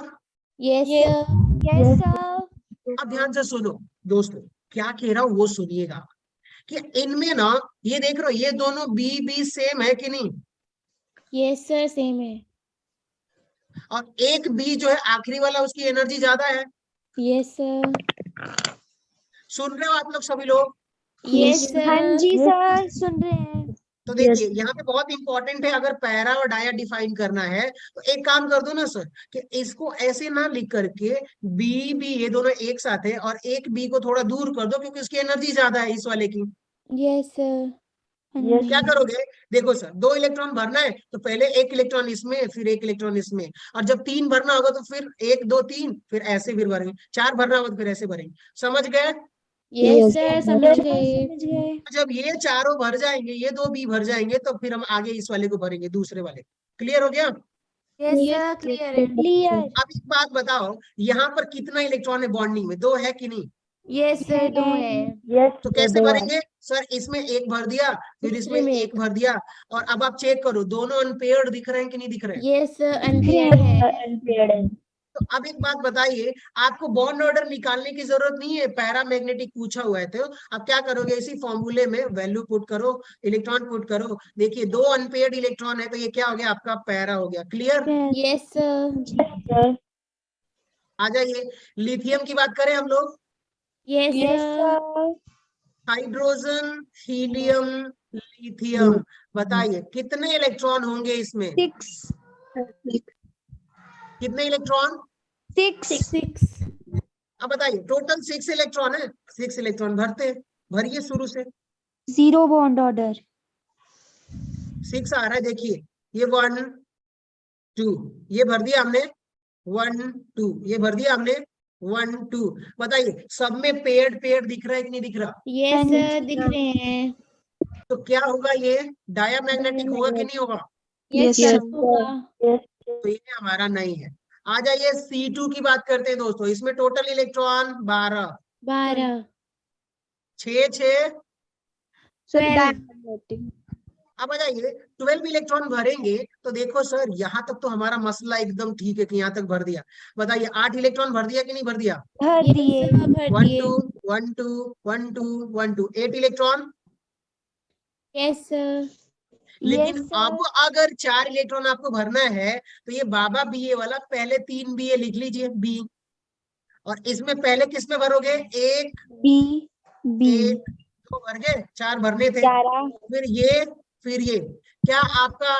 यस सर, यस अब ध्यान से सुनो दोस्तों, क्या कह रहा हूं वो सुनिएगा कि इनमें ना, ये देख रहे हो ये दोनों बी बी सेम है कि नहीं? यस सर, सेम है। और एक बी जो है आखिरी वाला, उसकी एनर्जी ज्यादा है। यस सर, सुन रहे हो आप लोग सभी लोग? यस हाँ सर, जी सर, सुन रहे हैं। तो देखिए यहाँ पे बहुत इंपॉर्टेंट है, अगर पैरा और डाया डिफाइन करना है तो एक काम कर दो ना सर, कि इसको ऐसे ना लिख करके बी बी ये दोनों एक साथ है, और एक बी को थोड़ा दूर कर दो क्योंकि उसकी एनर्जी ज्यादा है इस वाले की। यस सर, हाँ क्या जी करोगे? देखो सर, 2 इलेक्ट्रॉन भरना है तो पहले 1 इलेक्ट्रॉन इसमें, फिर 1 इलेक्ट्रॉन इसमें। और जब 3 भरना होगा तो फिर 1 2 3, फिर ऐसे फिर भरेंगे। 4 भरना होगा तो फिर ऐसे भरेंगे। समझ गए? यस सर, समझ गए। जब ये चारों भर जाएंगे, ये 2 बी भर जाएंगे, तो फिर हम आगे इस वाले को भरेंगे, दूसरे वाले। क्लियर हो गया? यस सर, क्लियर है। क्लियर। अब एक बात बताओ, यहाँ पर कितना इलेक्ट्रॉन है बॉन्डिंग में? 2 है कि नहीं? यस सर, 2 है। यस तो कैसे भरेंगे सर? इसमें 1 भर दिया, फिर इसमें दूसरे में 1 भर दिया, और अब आप चेक करो दोनों अनपेयर्ड दिख रहे हैं कि नहीं दिख रहे हैं? यस सर, अनपेयर्ड है। तो अब एक बात बताइए, आपको बॉन्ड ऑर्डर निकालने की जरूरत नहीं है, पैरामैग्नेटिक पूछा हुआ है, तो अब क्या करोगे? इसी फॉर्मूले में वैल्यू पुट करो, इलेक्ट्रॉन पुट करो। देखिए 2 अनपेयर्ड इलेक्ट्रॉन है, तो ये क्या हो गया? आपका पैरा हो गया। क्लियर? यस सर, आ जाइए, लिथियम की बात करें हम लोग। Yes sir, hydrogen, helium, lithium, बताइए कितने इलेक्ट्रॉन होंगे इसमें? 6 कितने इलेक्ट्रॉन? 6। अब बताइए, टोटल 6 इलेक्ट्रॉन है। 6 इलेक्ट्रॉन भरते हैं, भरिए शुरू से। 0 बॉन्ड ऑर्डर। 6 आ रहा है, देखिए ये 1 2 ये भर दिया हमने, 1 2 ये भर दिया हमने, 1 2। बताइए सब में पेड़ पेड़ दिख रहा है कि नहीं दिख रहा? यस सर, दिख रहे हैं। तो क्या होगा? ये डायामैग्नेटिक होगा कि नहीं होगा? यस Yes, सर, होगा। तो ये हमारा नहीं है। आ जाइए C2 की बात करते हैं दोस्तों। इसमें टोटल इलेक्ट्रॉन 12, 12, 6 6। सर 12। डायमैग्नेटिक। अब आ जाइए, 12 इलेक्ट्रॉन भरेंगे तो देखो सर, यहाँ तक तो हमारा मसला एकदम ठीक है कि यहाँ तक भर दिया। बताइए 8 इलेक्ट्रॉन भर दिया कि नहीं भर दिया? भर यस दिए। सर, भर 1 दिए। 2 1 2 1 2 1 2 8 इलेक्ट्रॉन। यस सर, लेकिन Yes, sir. अब अगर 4 इलेक्ट्रॉन आपको भरना है तो ये बाबा बीए वाला पहले 3 बीए लिख लीजिए, बी। और इसमें पहले किस में भरोगे? 1 बी बी 1 2 भर गए, 4 भरने थे। 11 फिर ये क्या आपका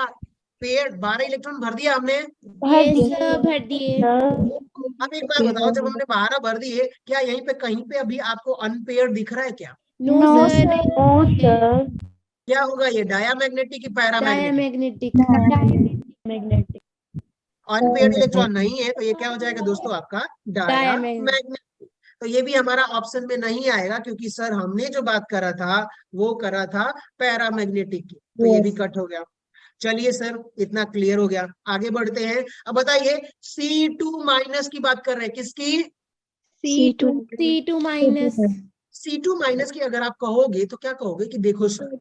पेड़ 12 इलेक्ट्रॉन भर दिया हमने? भर यस दिए। सर, भर दिए। अब एक बात बताओ, जब हमने 12 भर दिए, क्या यहीं पे कहीं पे अभी आपको अनपेयर्ड दिख रहा है क्या? No no sir, sir. नहीं नो दिख रहे हैं। सर। क्या होगा? ये डायामैग्नेटिक की paramagnetic? Diamagnetic. Diamagnetic. Unpaired electron नहीं है तो ये क्या हो जाएगा दोस्तों आपका Diamagnetic. डायामैग्नेटिक। तो ये भी हमारा ऑप्शन में नहीं आएगा क्योंकि सर हमने जो बात करा था वो करा था पैरामैग्नेटिक की, तो ये भी कट हो गया। चलिए सर इतना क्लियर हो गया, आगे बढ़ते हैं। अब बताइए C2 माइनस की बात कर रहे हैं, किसकी? C2 C2 minus C2 minus की अगर आप कहोगे तो क्या कहोगे कि देखो सर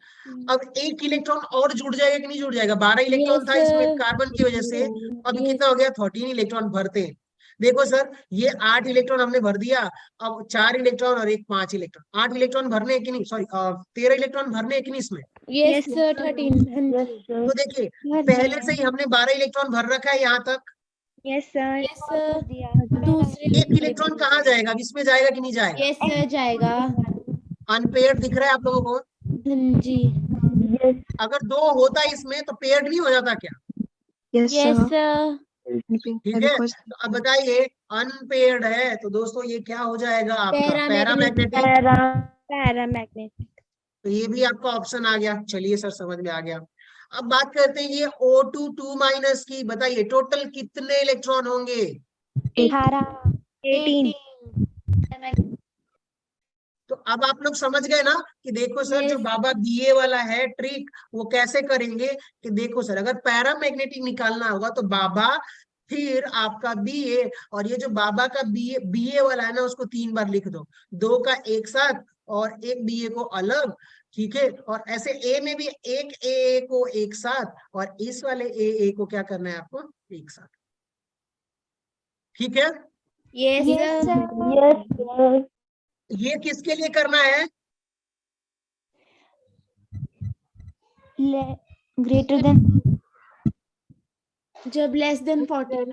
अब एक इलेक्ट्रॉन और जुड़ जाएगा कि नहीं जुड़ जाएगा? 12 इलेक्ट्रॉन था इसमें कार्बन की वजह से, अभी कितना हो गया? 13 इलेक्ट्रॉन भरते हैं। देखो सर ये 8 इलेक्ट्रॉन हमने भर दिया, अब 4 इलेक्ट्रॉन और एक 5 इलेक्ट्रॉन, 8 इलेक्ट्रॉन भरने हैं कि नहीं, सॉरी 13 इलेक्ट्रॉन भरने हैं कि नहीं इसमें? यस सर 13 तो देखिए पहले से ही हमने 12 इलेक्ट्रॉन भर रखा है यहाँ तक। यस सर यस सर दूसरे एक इलेक्ट्रॉन कहाँ जाएगा? अब इसमें जाएगा कि नहीं जाएगा? यस सर जाएगा। अनपेयर्ड दिख रहा है आप लोगों को? हाँ जी अगर 2 होता इसमें तो पेयर्ड नहीं हो जाता क्या? यस सर ठीक है, तो अब बताइए अनपेयर्ड है तो दोस्तों ये क्या हो जाएगा आपका? पैरामैग्नेटिक। पैरामैग्नेटिक तो ये भी आपका ऑप्शन आ गया। चलिए सर समझ में आ गया। अब बात करते हैं ये O2 2 माइनस की, बताइए टोटल कितने इलेक्ट्रॉन होंगे? 18 तो अब आप लोग समझ गए ना कि देखो सर जो Yes. बाबा BA वाला है ट्रिक वो कैसे करेंगे कि देखो सर अगर पैरामैग्नेटिक निकालना होगा तो बाबा फिर आपका BA, और ये जो बाबा का BA वाला है ना उसको 3 बार लिख दो, 2 का एक साथ और एक BA को अलग, ठीक है। और ऐसे A में भी एक AA को एक साथ और इस वाले AA को क्या करना है आपको? एक साथ, ठीक है। यस सर ये किसके लिए करना है? ग्रेटर देन जब लेस देन 14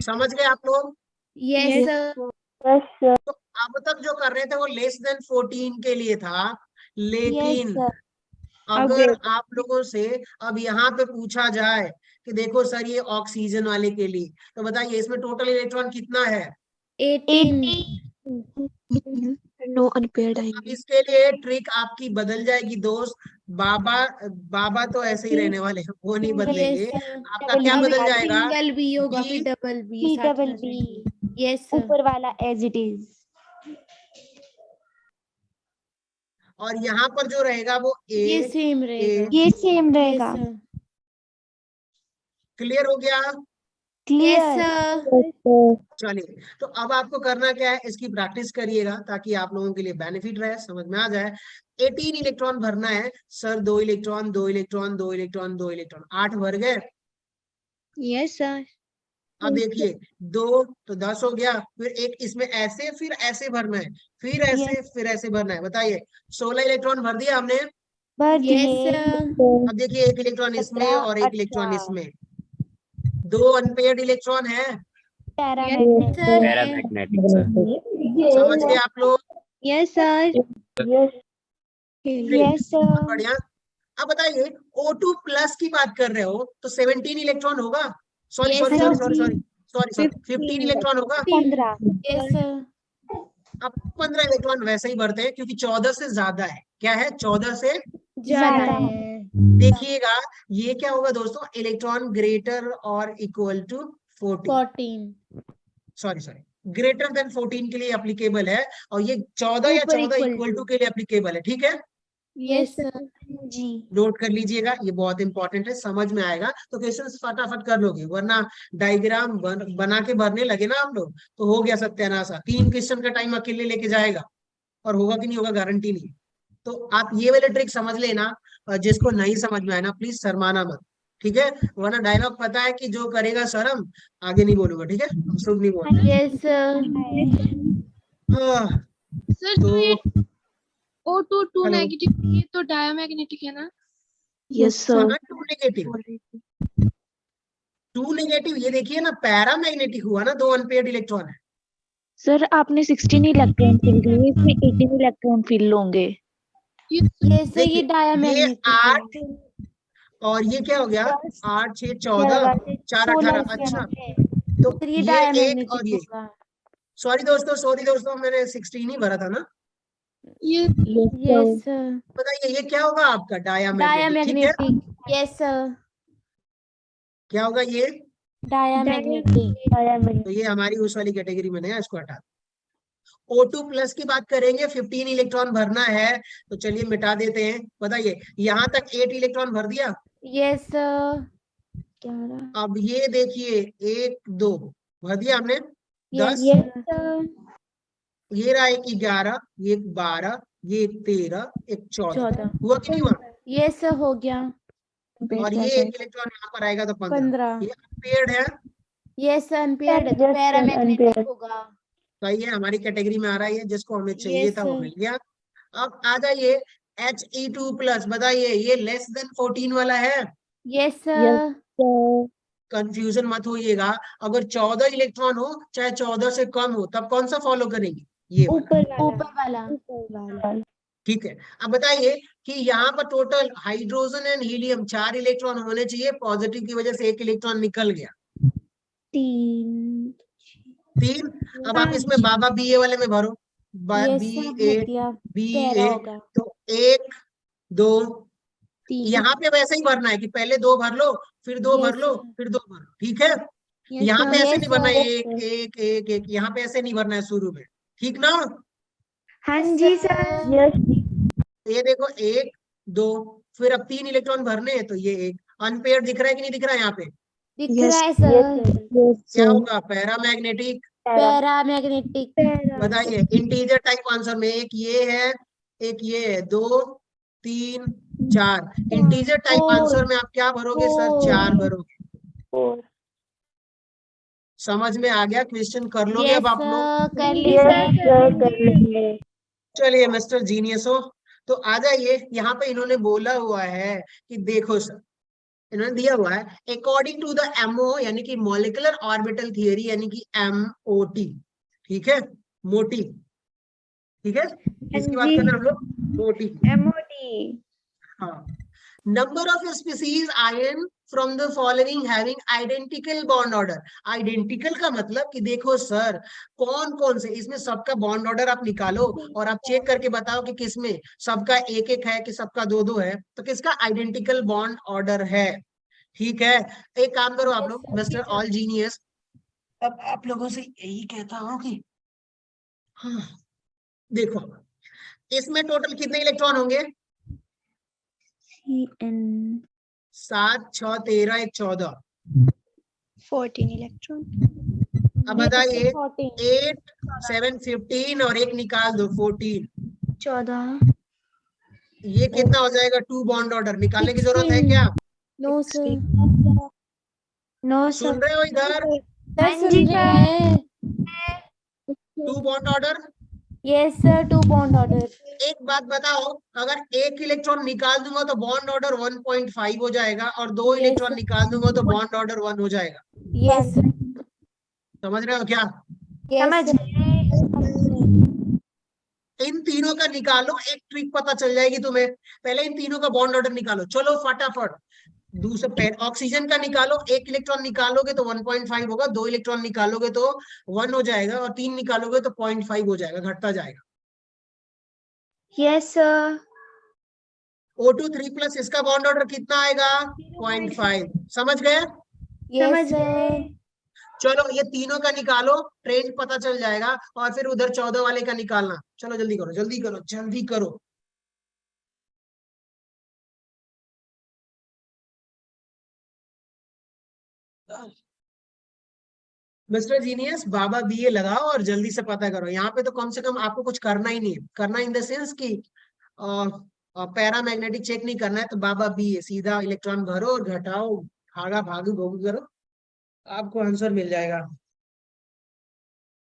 समझ गए आप लोग? यस सर तो अब तक जो कर रहे थे वो लेस देन 14 के लिए था, लेकिन अगर आप लोगों से अब यहाँ पे पूछा जाए कि देखो सर ये ऑक्सीजन वाले के लिए, तो बताइए इसमें टोटल इलेक्ट्रॉन कितना है? 18 नो अनपेयर्ड अब इसके लिए ट्रिक आपकी बदल जाएगी दोस्त। बाबा तो ऐसे ही रहने वाले हैं, वो नहीं बदलेंगे। यस आपका क्या बदल जाएगा? सिंगल बी होगा B- फिर double B double B yes ऊपर वाला एज इट इज, और यहाँ पर जो रहेगा वो ये A। सेम रहेगा ये सेम रहेगा। क्लियर हो गया? Yes clear. सर चलिए तो अब आपको करना क्या है, इसकी प्रैक्टिस करिएगा ताकि आप लोगों के लिए बेनिफिट रहे, समझ में आ जाए। 18 इलेक्ट्रॉन भरना है sir, 2 electron 2 electron 2 electron 2 electron, 8 भर गए। यस सर अब देखिए 2 तो 10 हो गया, फिर एक इसमें ऐसे फिर ऐसे भरना है, फिर ऐसे फिर ऐसे भरना है। बताइए 16 इलेक्ट्रॉन भर दिया हमने। भर यस दिए। सर अब देखिए एक इलेक्ट्रॉन इसमें और एक इलेक्ट्रॉन 18 इसमें, 2 अनपेयर्ड इलेक्ट्रॉन है। Paramagnetic sir paramagnetic sir. समझ गए आप लोग? Yes sir yes sir. बढ़िया। अब बताइए O2 प्लस की बात कर रहे हो तो 17 इलेक्ट्रॉन होगा, sorry Yes, sorry sir. Sorry sorry sorry sorry 15 electron होगा। 15 यस सर अब 15 इलेक्ट्रॉन वैसे ही बढ़ते हैं क्योंकि 14 से ज्यादा है। क्या है? 14 से। ज्यादा ज्यादा है देखिएगा ये क्या होगा दोस्तों, इलेक्ट्रॉन ग्रेटर और equal to 14, 14 sorry sorry greater than 14 के लिए एप्लीकेबल है, और ये 14 या ऊपर 14 equal इक्वल टू के लिए एप्लीकेबल है, ठीक है। यस सर जी। नोट कर लीजिएगा, ये बहुत इंपॉर्टेंट है, समझ में आएगा तो क्वेश्चन फटाफट कर लोगे, वरना डायग्राम बना के भरने लगे ना आप लोग तो हो गया सत्यानाश। 3 क्वेश्चन का टाइम अकेले लेके जाएगा और होगा कि नहीं होगा गारंटी नहीं। तो आप ये वाले ट्रिक समझ लेना, और जिसको नहीं समझ में आए ना प्लीज शर्माना मत, ठीक है। वरना डायलॉग पता है कि जो करेगा शर्म आगे नहीं बोलूंगा, ठीक है, शुभ नहीं बोलना। यस सर सर तो जो ये O2 2 हेलो। नेगेटिव ये तो डायमैग्नेटिक है ना? यस सर 2 नेगेटिव 2 नेगेटिव, ये देखिए ना पैरामैग्नेटिक हुआ ना, 2 अनपेयर्ड इलेक्ट्रॉन है। सर आपने 16 इलेक्ट्रॉन फिल किए, इसमें 18 इलेक्ट्रॉन फिल होंगे। यस सर ये देखिए, ये डायमैग्नेटिक 8 और ये क्या हो गया, 8 6 14 4 18। अच्छा तो सर ये ये एक डायमैग्नेटिक और ये, होगा सॉरी दोस्तों मैंने 16 ही भरा था ना। ये यस सर बताइए ये क्या होगा आपका डायामैग्नेटिक, ठीक है। डायमैग्नेटिक यस सर क्या होगा ये? डायमैग्नेटिक। तो ये हमारी उस वाली कैटेगरी में नहीं है, इसको हटा दो। O2 प्लस की बात करेंगे, 15 इलेक्ट्रॉन भरना है, तो चलिए मिटा देते हैं। बताइए यहाँ तक 8 इलेक्ट्रॉन भर दिया। Yes sir. 11 अब ये देखिए 1 2 भर दिया हमने। Yes 10, sir. ये रहा एक 11, ये एक 12, ये एक 13, एक 14। 14। हुआ कि नहीं हुआ? यस सर हो गया। और ये एक इलेक्ट्रॉन यहाँ पर आएगा तो 15। 15। ये अनपेयर्ड है। यस सर अनपेयर्ड है तो Yes, sir, पैरामैग्नेटिक unpaired. होगा। सही है, हमारी कैटेगरी में आ रहा है, जिसको हमें चाहिए यस था वो सर। मिल गया। अब आ जाइए He2 प्लस। बताइए ये लेस देन 14 वाला है। Yes Yes, sir. sir. Confusion मत होइएगा। अगर 14 इलेक्ट्रॉन हो चाहे 14 से कम हो, तब कौन सा फॉलो करेंगे? ये वाला। ऊपर वाला। ठीक है। अब बताइए कि यहाँ पर total hydrogen and helium 4 electron होने चाहिए, पॉजिटिव की वजह से 1 इलेक्ट्रॉन निकल गया। 3 3। अब आप इसमें बाबा बी ए वाले में भरो। यस बी सर ए, भर दिया। बी पैरा ए, होगा। तो 1 2। 3 यहाँ पे वैसे ही भरना है कि पहले 2 भर लो, फिर 2 भर यस लो, सर। फिर 2 भर लो। ठीक है। यस यहाँ पे सर ऐसे यस नहीं भरना है, सर। 1 1 1 1, यहाँ पे ऐसे नहीं भरना है शुरू में। ठीक ना? हाँ यस जी सर। सर। यस ये देखो 1 2, फिर अब 3 इलेक्ट्रॉन भरने हैं, तो ये एक अनपेयर्ड दिख रहा है कि नहीं दिख रहा है? यहाँ पे दिख यस रहा है यस सर। यस क्या सर। होगा? पैरामैग्नेटिक। पैरामैग्नेटिक। बताइए इंटीजर टाइप आंसर में एक ये है, एक ये है, 2 3 4। Integer type answer 4। में आप क्या भरोगे सर? 4 4। भरोगे। समझ में आ गया? क्वेश्चन कर लोगे अब यस आप लोग? सर कर यस लेंगे। सर कर लेंगे। चलिए मिस्टर जीनियस हो, तो आ जाइए। यहाँ पे इन्होंने बोला हुआ है कि देखो सर, इन्होंने दिया हुआ है अकॉर्डिंग टू द एमओ, यानी कि मॉलिक्यूलर ऑर्बिटल थियरी, यानी कि एमओटी। ठीक है, मोटी। ठीक है, हाँ किसकी बात जी। कर रहे हैं हम लोग? मोटी। एमओटी। हाँ। Number of species ion from the following having identical bond order. Identical का मतलब कि देखो सर, कौन कौन से इसमें सबका बॉन्ड ऑर्डर आप निकालो और आप चेक करके बताओ कि किसमें सबका एक एक है कि सबका दो दो है, तो किसका आइडेंटिकल बॉन्ड ऑर्डर है। ठीक है। एक काम करो आप यस लोग, सर मिस्टर ठीक है। ऑल जीनियस, अब आप लोगों से यही कहता हूँ कि हाँ, देखो इसमें टोटल कितने इलेक्ट्रॉन होंगे? CN 7 6 13 1 14। 14 इलेक्ट्रॉन। अब यस बताइए 14। 8 7 15 और एक निकाल दो 14। 14 ये कितना हो जाएगा? 2 बॉन्ड ऑर्डर। निकालने की जरूरत है 16। क्या? No sir. 16 नो सुन सर। रहे हो इधर? सर हाँ सुन जी रहे सर। हैं। 2 bond order. Yes sir 2 bond order. एक बात बताओ, अगर एक इलेक्ट्रॉन निकाल दूंगा तो बॉन्ड ऑर्डर 1.5 हो जाएगा, और 2 यस इलेक्ट्रॉन निकाल दूंगा तो बॉन्ड ऑर्डर 1 हो जाएगा। यस समझ रहे हो क्या? यस समझ इन तीनों का निकालो, एक ट्रिक पता चल जाएगी तुम्हें। पहले इन तीनों का बॉन्ड ऑर्डर निकालो, चलो फटाफट। दूसरे ऑक्सीजन का निकालो, एक इलेक्ट्रॉन निकालोगे तो 1.5 होगा, 2 इलेक्ट्रॉन निकालोगे तो 1 हो जाएगा, और 3 निकालोगे तो 0.5 हो जाएगा, घटता जाएगा। Yes sir. O2 3+, इसका बॉन्ड ऑर्डर कितना आएगा? 0.5। समझ गए? यस समझ सर। चलो ये तीनों का निकालो, ट्रेंड पता चल जाएगा, और फिर उधर 14 वाले का निकालना। चलो जल्दी करो जल्दी करो जल्दी करो। मिस्टर जीनियस बाबा बीए लगाओ और जल्दी से पता करो। यहाँ पे तो कम से कम आपको कुछ करना ही नहीं है, करना इन द सेंस कि पैरामैग्नेटिक चेक नहीं करना है, तो बाबा बीए सीधा इलेक्ट्रॉन भरो और घटाओ, भागा भागी भोगी करो, आपको आंसर मिल जाएगा।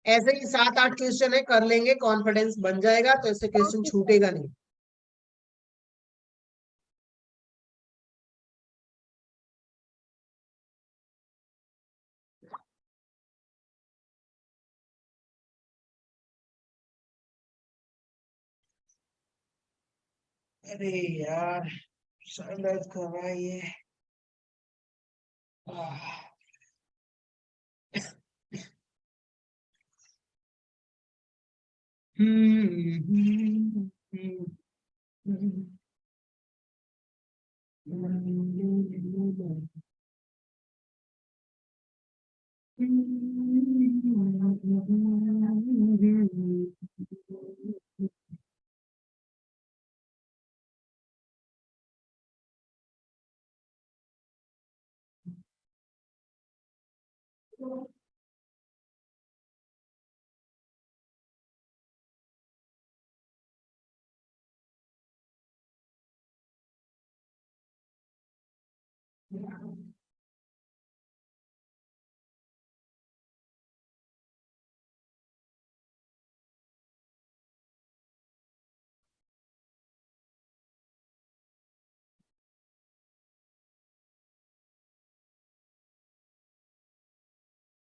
ऐसे ही 7 8 क्वेश्चन है, कर लेंगे, कॉन्फिडेंस बन जाएगा, तो ऐसे क्वेश्चन छूटेगा नहीं। अरे यार, सर दर्द कर रहा है ये। आह।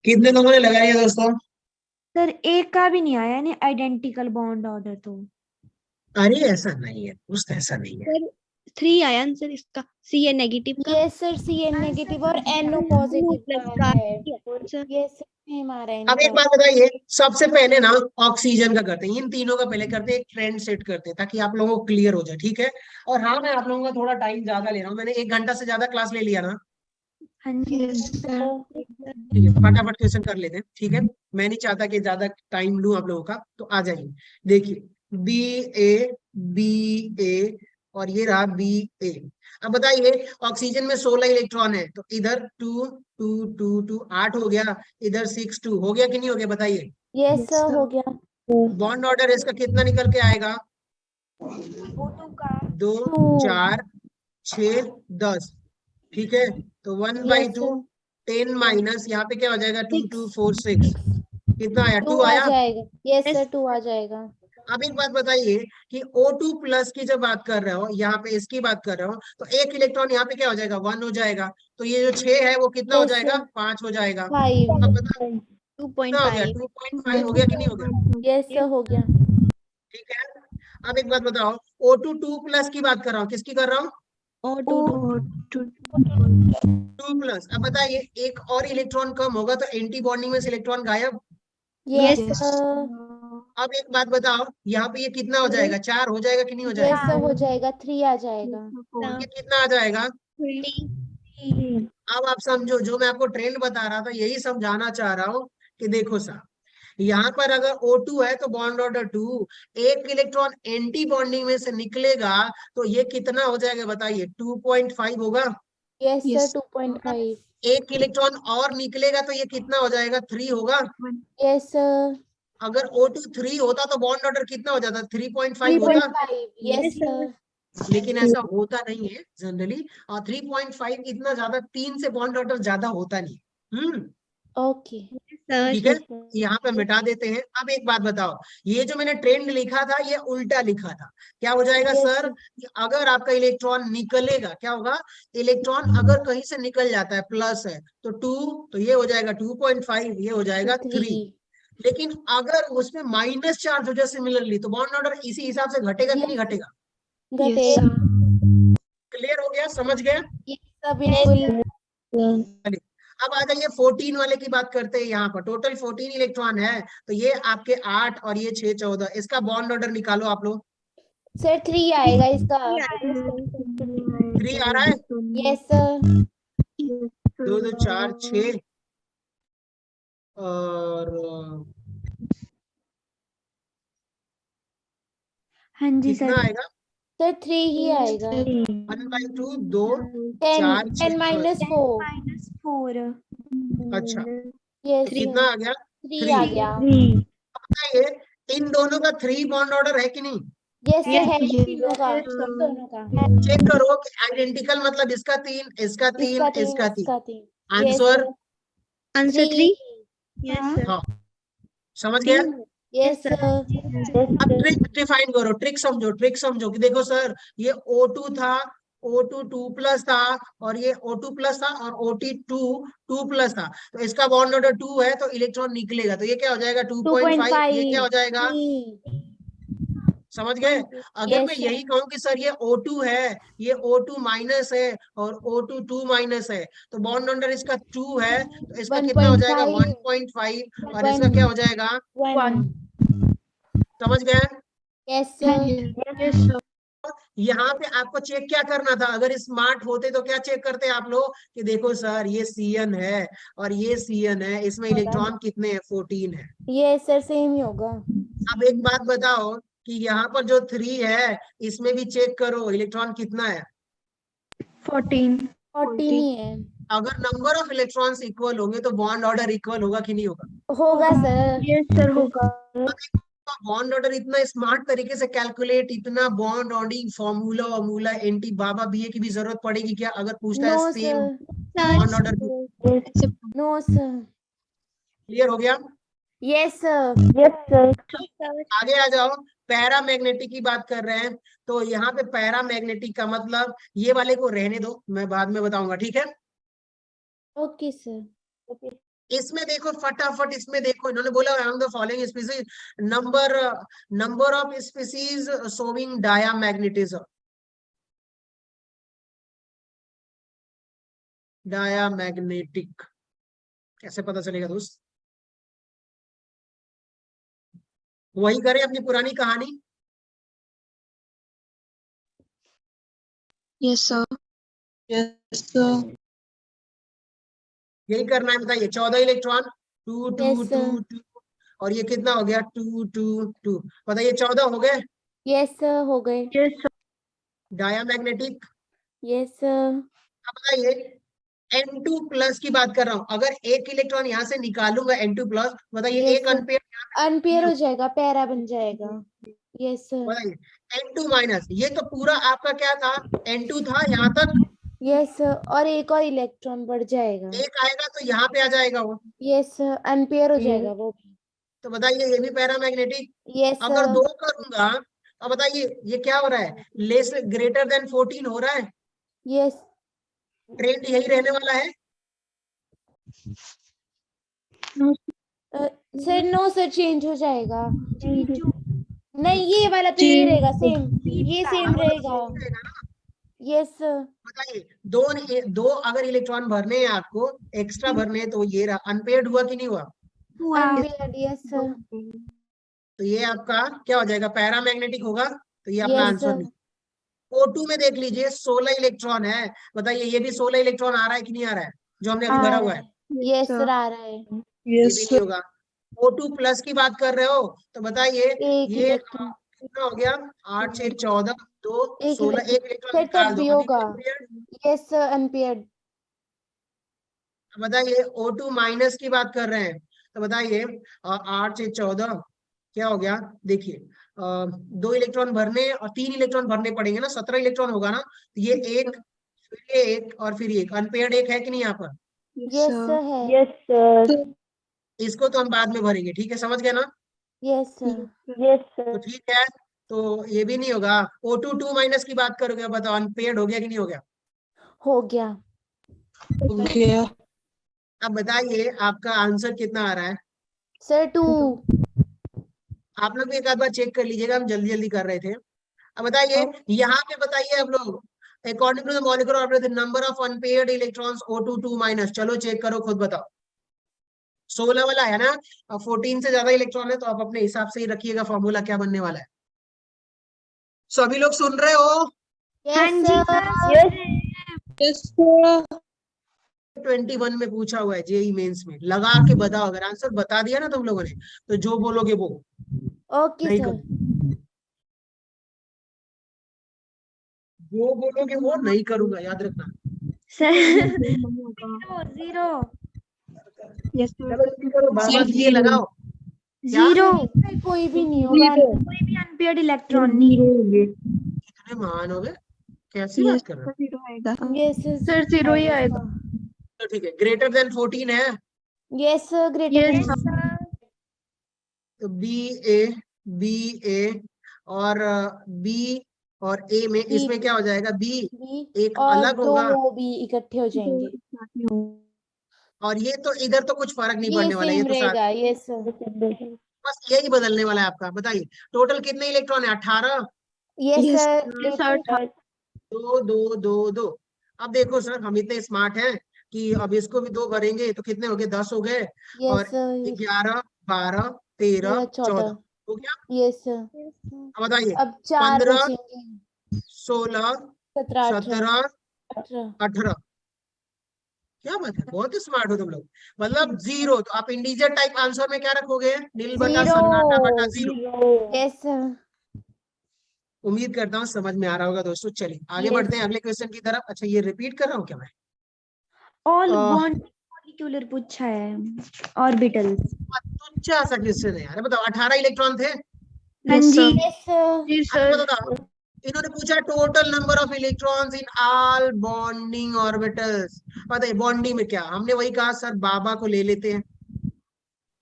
कितने लोगों ने लगाई है दोस्तों? सर एक का भी नहीं आया नहीं आइडेंटिकल बॉन्ड ऑर्डर तो। अरे ऐसा नहीं है दोस्त, ऐसा नहीं है। सर 3 आया आंसर इसका, सी ए नेगेटिव का। Yes sir C N negative और एनओ प्लस पॉजिटिव का है। आंसर। यस सर सेम आ रहा है अब एक इनका। बात बताइए, सबसे पहले ना ऑक्सीजन का करते हैं, इन तीनों का पहले करते हैं, एक ट्रेंड सेट करते हैं ताकि आप लोगों को क्लियर हो जाए, ठीक है? और हाँ, मैं आप लोगों का थोड़ा टाइम ज्यादा ले रहा हूँ, मैंने 1 घंटा से ज्यादा क्लास ले लिया ना। हाँ जी सर। ठीक है, फटाफट क्वेश्चन कर लेते हैं, ठीक है? मैं नहीं चाहता कि ज्यादा टाइम लूं आप लोगों का, तो आ जाइए। देखिए, बी ए और ये रहा बी ए। अब बताइए, ऑक्सीजन में 16 इलेक्ट्रॉन है, तो इधर 2 2 2 2 8 हो गया, इधर 6 2 हो गया कि नहीं हो गया, बताइए? यस सर हो गया। बॉन्ड ऑर्डर इसका कितना निकल के आएगा? O2 का 2 2। 4 6 10, ठीक है? तो 1/2 यस 10 माइनस यहाँ पे क्या हो जाएगा? 2 2 4 6, 6 कितना आया? 2 2 आ आया। जाएगा। यस सर 2 आ जाएगा। अब एक बात बताइए कि O2 प्लस की जब बात कर रहे हो, यहाँ पे इसकी बात कर रहे हो, तो एक इलेक्ट्रॉन यहाँ पे क्या हो जाएगा? 1 हो जाएगा। तो ये जो 6 है वो कितना हो यस जाएगा? सर 5 हो जाएगा। 5। अब बता, कितना हो गया? 2.5 2.5 हो गया कि नहीं हो गया? यस सर हो गया। ठीक है। अब एक बात बताओ, O2 2 प्लस की बात कर रहा हूँ, किसकी कर रहा हूँ? और O 2 प्लस। अब बताइए, एक और इलेक्ट्रॉन कम होगा तो एंटी बॉन्डिंग में से इलेक्ट्रॉन गायब। Yes Yes. सर। अब एक बात बताओ, यहाँ पे ये कितना हो जाएगा? 4 हो जाएगा कि नहीं हो यस जाएगा? सर हो जाएगा। 3 आ जाएगा। ये कितना आ जाएगा? 3 अब आप समझो, जो मैं आपको ट्रेंड बता रहा था यही समझाना चाह रहा हूँ कि देखो साहब, यहाँ पर अगर O2 है तो बॉन्ड ऑर्डर 2, एक इलेक्ट्रॉन एंटी बॉन्डिंग में से निकलेगा तो ये कितना हो जाएगा बताइए? 2.5 होगा। Yes sir Yes. 2.5। एक इलेक्ट्रॉन और निकलेगा तो ये कितना हो जाएगा? 3 होगा। यस सर अगर O2 3 होता तो बॉन्ड ऑर्डर कितना हो जाता? 3.5 होता। 3.5। Yes sir. लेकिन ऐसा होता नहीं है जनरली, और 3.5 इतना ज्यादा, 3 से बॉन्ड ऑर्डर ज्यादा होता नहीं। ओके। ठीक है, यहाँ पे मिटा देते हैं। अब एक बात बताओ, ये जो मैंने ट्रेंड लिखा था ये उल्टा लिखा था, क्या हो जाएगा Yes, सर? कि अगर आपका इलेक्ट्रॉन निकलेगा, क्या होगा? इलेक्ट्रॉन अगर कहीं से निकल जाता है, प्लस है तो 2, तो ये हो जाएगा 2.5, ये हो जाएगा 3। लेकिन अगर उसमें माइनस चार्ज हो जाए सिमिलरली, तो बॉन्ड ऑर्डर इसी हिसाब से घटेगा कि नहीं घटेगा? घटेगा। क्लियर हो गया, समझ गए? यस सर बिल्कुल। अब आ जाइए 14 वाले की बात करते हैं। यहाँ पर टोटल 14 इलेक्ट्रॉन है, तो ये आपके 8 और ये 6 14, इसका बॉन्ड ऑर्डर निकालो आप लोग। सर 3 आएगा इसका। 3 आ रहा है। Yes sir. 2 2 4 6 और हाँ जी कितना सर। आएगा? सर 3 ही आएगा। 1/2 2 10 4 6 10 माइनस 4। -4 अच्छा, यस तो कितना आ गया? 3 आ 3। गया। बताइए, इन दोनों का 3 बॉन्ड ऑर्डर है कि नहीं? यस सर है तीनों का, सब दोनों का। चेक करो कि आइडेंटिकल मतलब इसका 3, इसका 3, इसका 3 इसका 3। इसका 3। आंसर? आंसर 3। हाँ। हाँ, समझ गया? Yes sir. अब ट्रिक डिफाइन करो, ट्रिक समझो, ट्रिक समझो कि देखो सर, ये O2 था, O2 2 प्लस था, और ये O2 प्लस था, और OT2 2 प्लस था, तो इसका बॉन्ड ऑर्डर 2 है, तो इलेक्ट्रॉन निकलेगा, तो ये क्या हो जाएगा? 2.5। ये क्या हो जाएगा? समझ गए? अगर मैं यही कहूँ कि सर ये O2 है, ये O2 माइनस है, और O2 2 माइनस है, तो बॉन्ड ऑर्डर इसका 2 है, तो इसका कितना हो जाएगा? 1.5, और इसका क्या हो जाएगा? 1। समझ गए? Yes sir. यहाँ पे आपको चेक क्या करना था? अगर स्मार्ट होते तो क्या चेक करते आप लोग कि देखो सर, ये CN है और ये CN है, इसमें इलेक्ट्रॉन कितने हैं? 14 है। ये सर सेम ही होगा। अब एक बात बताओ कि यहाँ पर जो 3 है, इसमें भी चेक करो इलेक्ट्रॉन कितना है? 14 14 ही है। अगर नंबर ऑफ इलेक्ट्रॉन्स इक्वल होंगे तो बॉन्ड ऑर्डर इक्वल होगा कि नहीं होगा? होगा सर। यस सर होगा। बॉन्ड ऑर्डर इतना स्मार्ट तरीके से कैलकुलेट, इतना बॉन्ड ऑर्डिंग फॉर्मूला वॉर्मूला एंटी बाबा बीए की भी जरूरत पड़ेगी क्या अगर पूछता नो है same sir. Bond order? No sir. Clear हो गया? Yes sir. Yes sir. आगे आ जाओ, पैरामैग्नेटिक की बात कर रहे हैं। तो यहाँ पे पैरामैग्नेटिक का मतलब, ये वाले को रहने दो, मैं बाद में बताऊंगा, ठीक है? Okay sir. इसमें देखो फटाफट, इसमें देखो इन्होंने बोला among the following species number of species showing diamagnetism. Diamagnetic कैसे पता चलेगा दोस्त? वही करें अपनी पुरानी कहानी। Yes sir. Yes sir. यही करना है, बताइए। 14 इलेक्ट्रॉन, 2 2 Yes, 2 sir. 2, और ये कितना हो गया? 2 2 2। बताइए 14 हो गए यस सर हो गए। Yes sir. Diamagnetic. Yes sir. अब बताइए N2 प्लस की बात कर रहा हूं, अगर एक इलेक्ट्रॉन यहाँ से निकालूंगा N2 प्लस, बताइए Yes, एक sir. अनपेयर। अनपेयर हो जाएगा, पैरा बन जाएगा। Yes sir. बताइए N2 माइनस, ये तो पूरा आपका क्या था? N2 था यहाँ तक, यस सर, और एक और इलेक्ट्रॉन बढ़ जाएगा। एक आएगा तो यहाँ पे आ जाएगा वो। यस सर, अनपेयर हो जाएगा वो भी। तो बताइए ये भी पैरामैग्नेटिक। यस अगर सर। 2 करूंगा, अब बताइए ये क्या हो रहा है? लेस ग्रेटर देन 14 हो रहा है। यस ट्रेंड यही रहने वाला है। सर, नो सर, चेंज हो जाएगा। नहीं, ये वाला तो ये रहेगा सेम, ये सेम रहेगा। Yes sir. बताइए दो अगर इलेक्ट्रॉन भरने हैं आपको, एक्स्ट्रा भरने हैं, तो ये रहा अनपेयर्ड हुआ कि नहीं हुआ? अनपेयर्ड। Yes sir. तो ये आपका क्या हो जाएगा? पैरामैग्नेटिक होगा। तो ये अपना यस आंसर सर। नहीं। O2 में देख लीजिए 16 इलेक्ट्रॉन है। बताइए ये भी 16 इलेक्ट्रॉन आ रहा है कि नहीं आ रहा है, जो हमने अभी भरा हुआ है? यस सर आ रहा है। ये भी नहीं होगा। O2 प्लस की बात कर रहे हो तो बताइए एक ये इलेक्ट्रॉन। कितना हो गया? 8 6 14 2 एक 16, एक इलेक्ट्रॉन सर निकाल तब दो। भी अभी होगा। unpaired। Yes sir, unpaired. बताइए O2 माइनस की बात कर रहे हैं तो बताइए 8 से 14 क्या हो गया? देखिए 2 इलेक्ट्रॉन भरने और 3 इलेक्ट्रॉन भरने पड़ेंगे ना, 17 इलेक्ट्रॉन होगा ना। तो ये एक, फिर ये एक और फिर एक, अनपेयर्ड एक है कि नहीं यहाँ पर? यस सर है। Yes sir. इसको तो हम बाद में भरेंगे, ठीक है? समझ गए ना? Yes sir. यस तो सर। ठीक है, तो ये भी नहीं होगा। O2 2 माइनस की बात करोगे, बताओ अनपेयर्ड हो गया कि नहीं हो गया? हो गया। अब बताइए आपका आंसर कितना आ रहा है? सर 2। आप लोग भी एक आध बार चेक कर लीजिएगा, हम जल्दी जल्दी कर रहे थे। अब बताइए यहाँ पे, बताइए आप लोग according to the molecular orbital number of unpaired electrons O2 2 minus, चलो चेक करो, खुद बताओ। 16 वाला है ना, अब 14 से ज्यादा इलेक्ट्रॉन है तो आप अपने हिसाब से ही रखिएगा फॉर्मूला क्या बनने वाला है। सभी लोग सुन रहे हो? Yes sir. यस 21 में पूछा हुआ है जेई मेंस में, लगा के बताओ। अगर आंसर बता दिया ना तुम लोगों ने, तो जो बोलोगे वो ओके नहीं सर। करूंगा, जो बोलोगे वो नहीं करूंगा, याद रखना। सर। 0 चलो जल्दी करो, बाबा ये लगाओ। क्या? 0 कोई भी नहीं होगा, कोई भी अनपेयर्ड इलेक्ट्रॉन नहीं। इतने महान हो गए, कैसी बात कर रहे हो? यस सर 0 ही आएगा। तो ठीक है, ग्रेटर देन 14 है यस सर, ग्रेटर तो बी ए और बी और ए में, इसमें क्या हो जाएगा? बी बी एक और अलग 2 होगा, वो भी इकट्ठे हो जाएंगे। और ये तो इधर तो कुछ फर्क नहीं ये पड़ने वाला, ये सेम तो साथ, रहेगा। Yes sir. बस यही बदलने वाला है आपका। बताइए टोटल कितने इलेक्ट्रॉन है? 18। Yes sir. 2 2 2 2। अब देखो सर, हम इतने स्मार्ट हैं कि अब इसको भी 2 भरेंगे तो कितने हो गए? 10 हो गए, यस और सर। 11 12 13 14 हो गया। Yes sir. अब बताइए अब 4 15 बचेंगे। 16 17 17 18। 18। क्या बात है, बहुत ही स्मार्ट हो तुम लोग। मतलब 0, तो आप इंटीजर टाइप आंसर में क्या रखोगे? नील बटा सन्नाटा बटा 0। Yes sir. उम्मीद करता हूँ समझ में आ रहा होगा दोस्तों। चलिए आगे Yes. बढ़ते हैं अगले क्वेश्चन की तरफ। अच्छा ये रिपीट कर रहा हूँ क्या मैं? ऑल आह। बॉन्ड मॉलिक्यूलर पूछा है, ऑर्बिटल्स। तुच्चा सा क्वेश्चन है यार, बताओ 18 इलेक्ट्रॉन थे। हाँ Yes, जी। sir. Yes sir. जी अब सर। बताओ, इन्होंने पूछा total number of electrons in all bonding orbitals. पता है बॉन्डिंग में क्या, हमने वही कहा सर, बाबा को ले लेते हैं,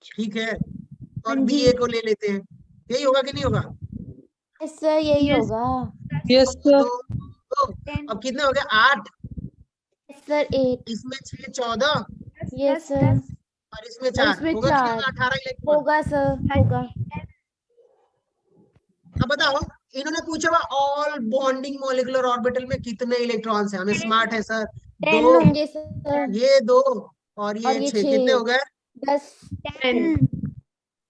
ठीक है, और हाँ जी। बीए को ले लेते हैं, यही होगा कि नहीं होगा? यस सर, यही Yes. होगा। Yes, दो, sir. दो, अब कितने हो गए? 8, यस सर 8। इसमें 6 14 यस सर। और इसमें और 4 इसमें होगा कि नहीं 4 होगा? 18 इलेक्ट्रॉन। होगा सर, होगा। अब बताओ, इन्होंने पूछा हुआ ऑल बॉन्डिंग मॉलिक्यूलर ऑर्बिटल में कितने इलेक्ट्रॉन्स हैं। हमें स्मार्ट है सर, 10 दो, होंगे सर। ये 2 और और ये ये 6, 6, कितने हो गए? 10। 10.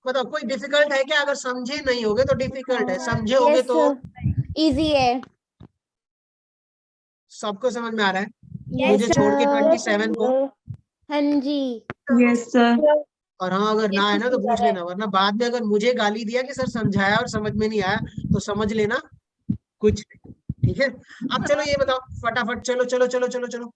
बताओ, कोई डिफिकल्ट है क्या? अगर समझे नहीं होगे तो डिफिकल्ट है, समझे होगे यस तो सर, इजी है। सबको समझ में आ रहा है, यस मुझे छोड़ के सर। 27 को। हाँ जी। Yes, sir. और हाँ, अगर ना है ना तो पूछ लेना, वरना बाद में अगर मुझे गाली दिया कि सर समझाया और समझ में नहीं आया तो समझ लेना कुछ नहीं, ठीक है। अब चलो ये बताओ फटाफट, चलो चलो चलो चलो चलो।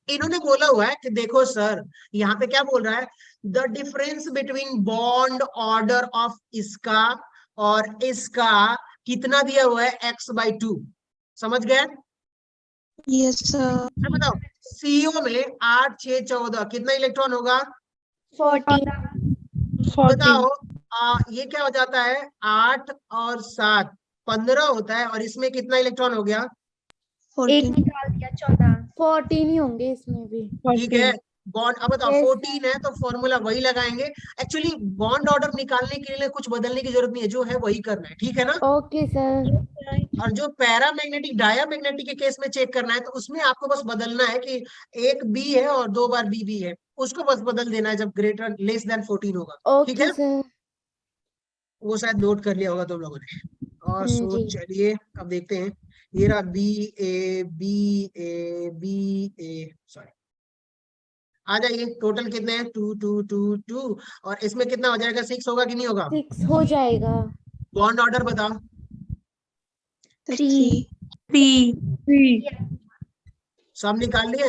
इन्होंने बोला हुआ है कि देखो सर, यहाँ पे क्या बोल रहा है, the difference between bond order of इसका और इसका कितना दिया हुआ है? x/2। समझ गए? Yes, sir. अब बताओ, सीओ में 8 6 14 कितना इलेक्ट्रॉन होगा? 14। 14. बताओ, ये क्या हो जाता है? 8 और 7 15 होता है, और इसमें कितना इलेक्ट्रॉन हो गया? 14. निकाल दिया 14। 14 ही होंगे इसमें भी। ठीक है, बॉन्ड। अब बताओ Yes, 14 है तो फॉर्मूला वही लगाएंगे। एक्चुअली बॉन्ड ऑर्डर निकालने के लिए कुछ बदलने की जरूरत नहीं है, जो है वही करना है, ठीक है ना। Okay sir. और जो पैरामैग्नेटिक डायामैग्नेटिक के केस में चेक करना है तो उसमें आपको बस बदलना है कि एक बी है और 2 बार बी भी है, उसको बस बदल देना है जब ग्रेटर लेस देन 14 होगा, ठीक है। Okay sir. वो शायद नोट कर लिया होगा तुम लोगों ने। और सो जी। चलिए अब देखते हैं, ये रहा बी ए सॉरी, आ जाइए। टोटल कितने हैं? 2 2 2 2, और इसमें कितना हो जाएगा? 6 होगा कि नहीं होगा? 6 हो जाएगा। बॉन्ड ऑर्डर बताओ। 3. सब निकाल लिए?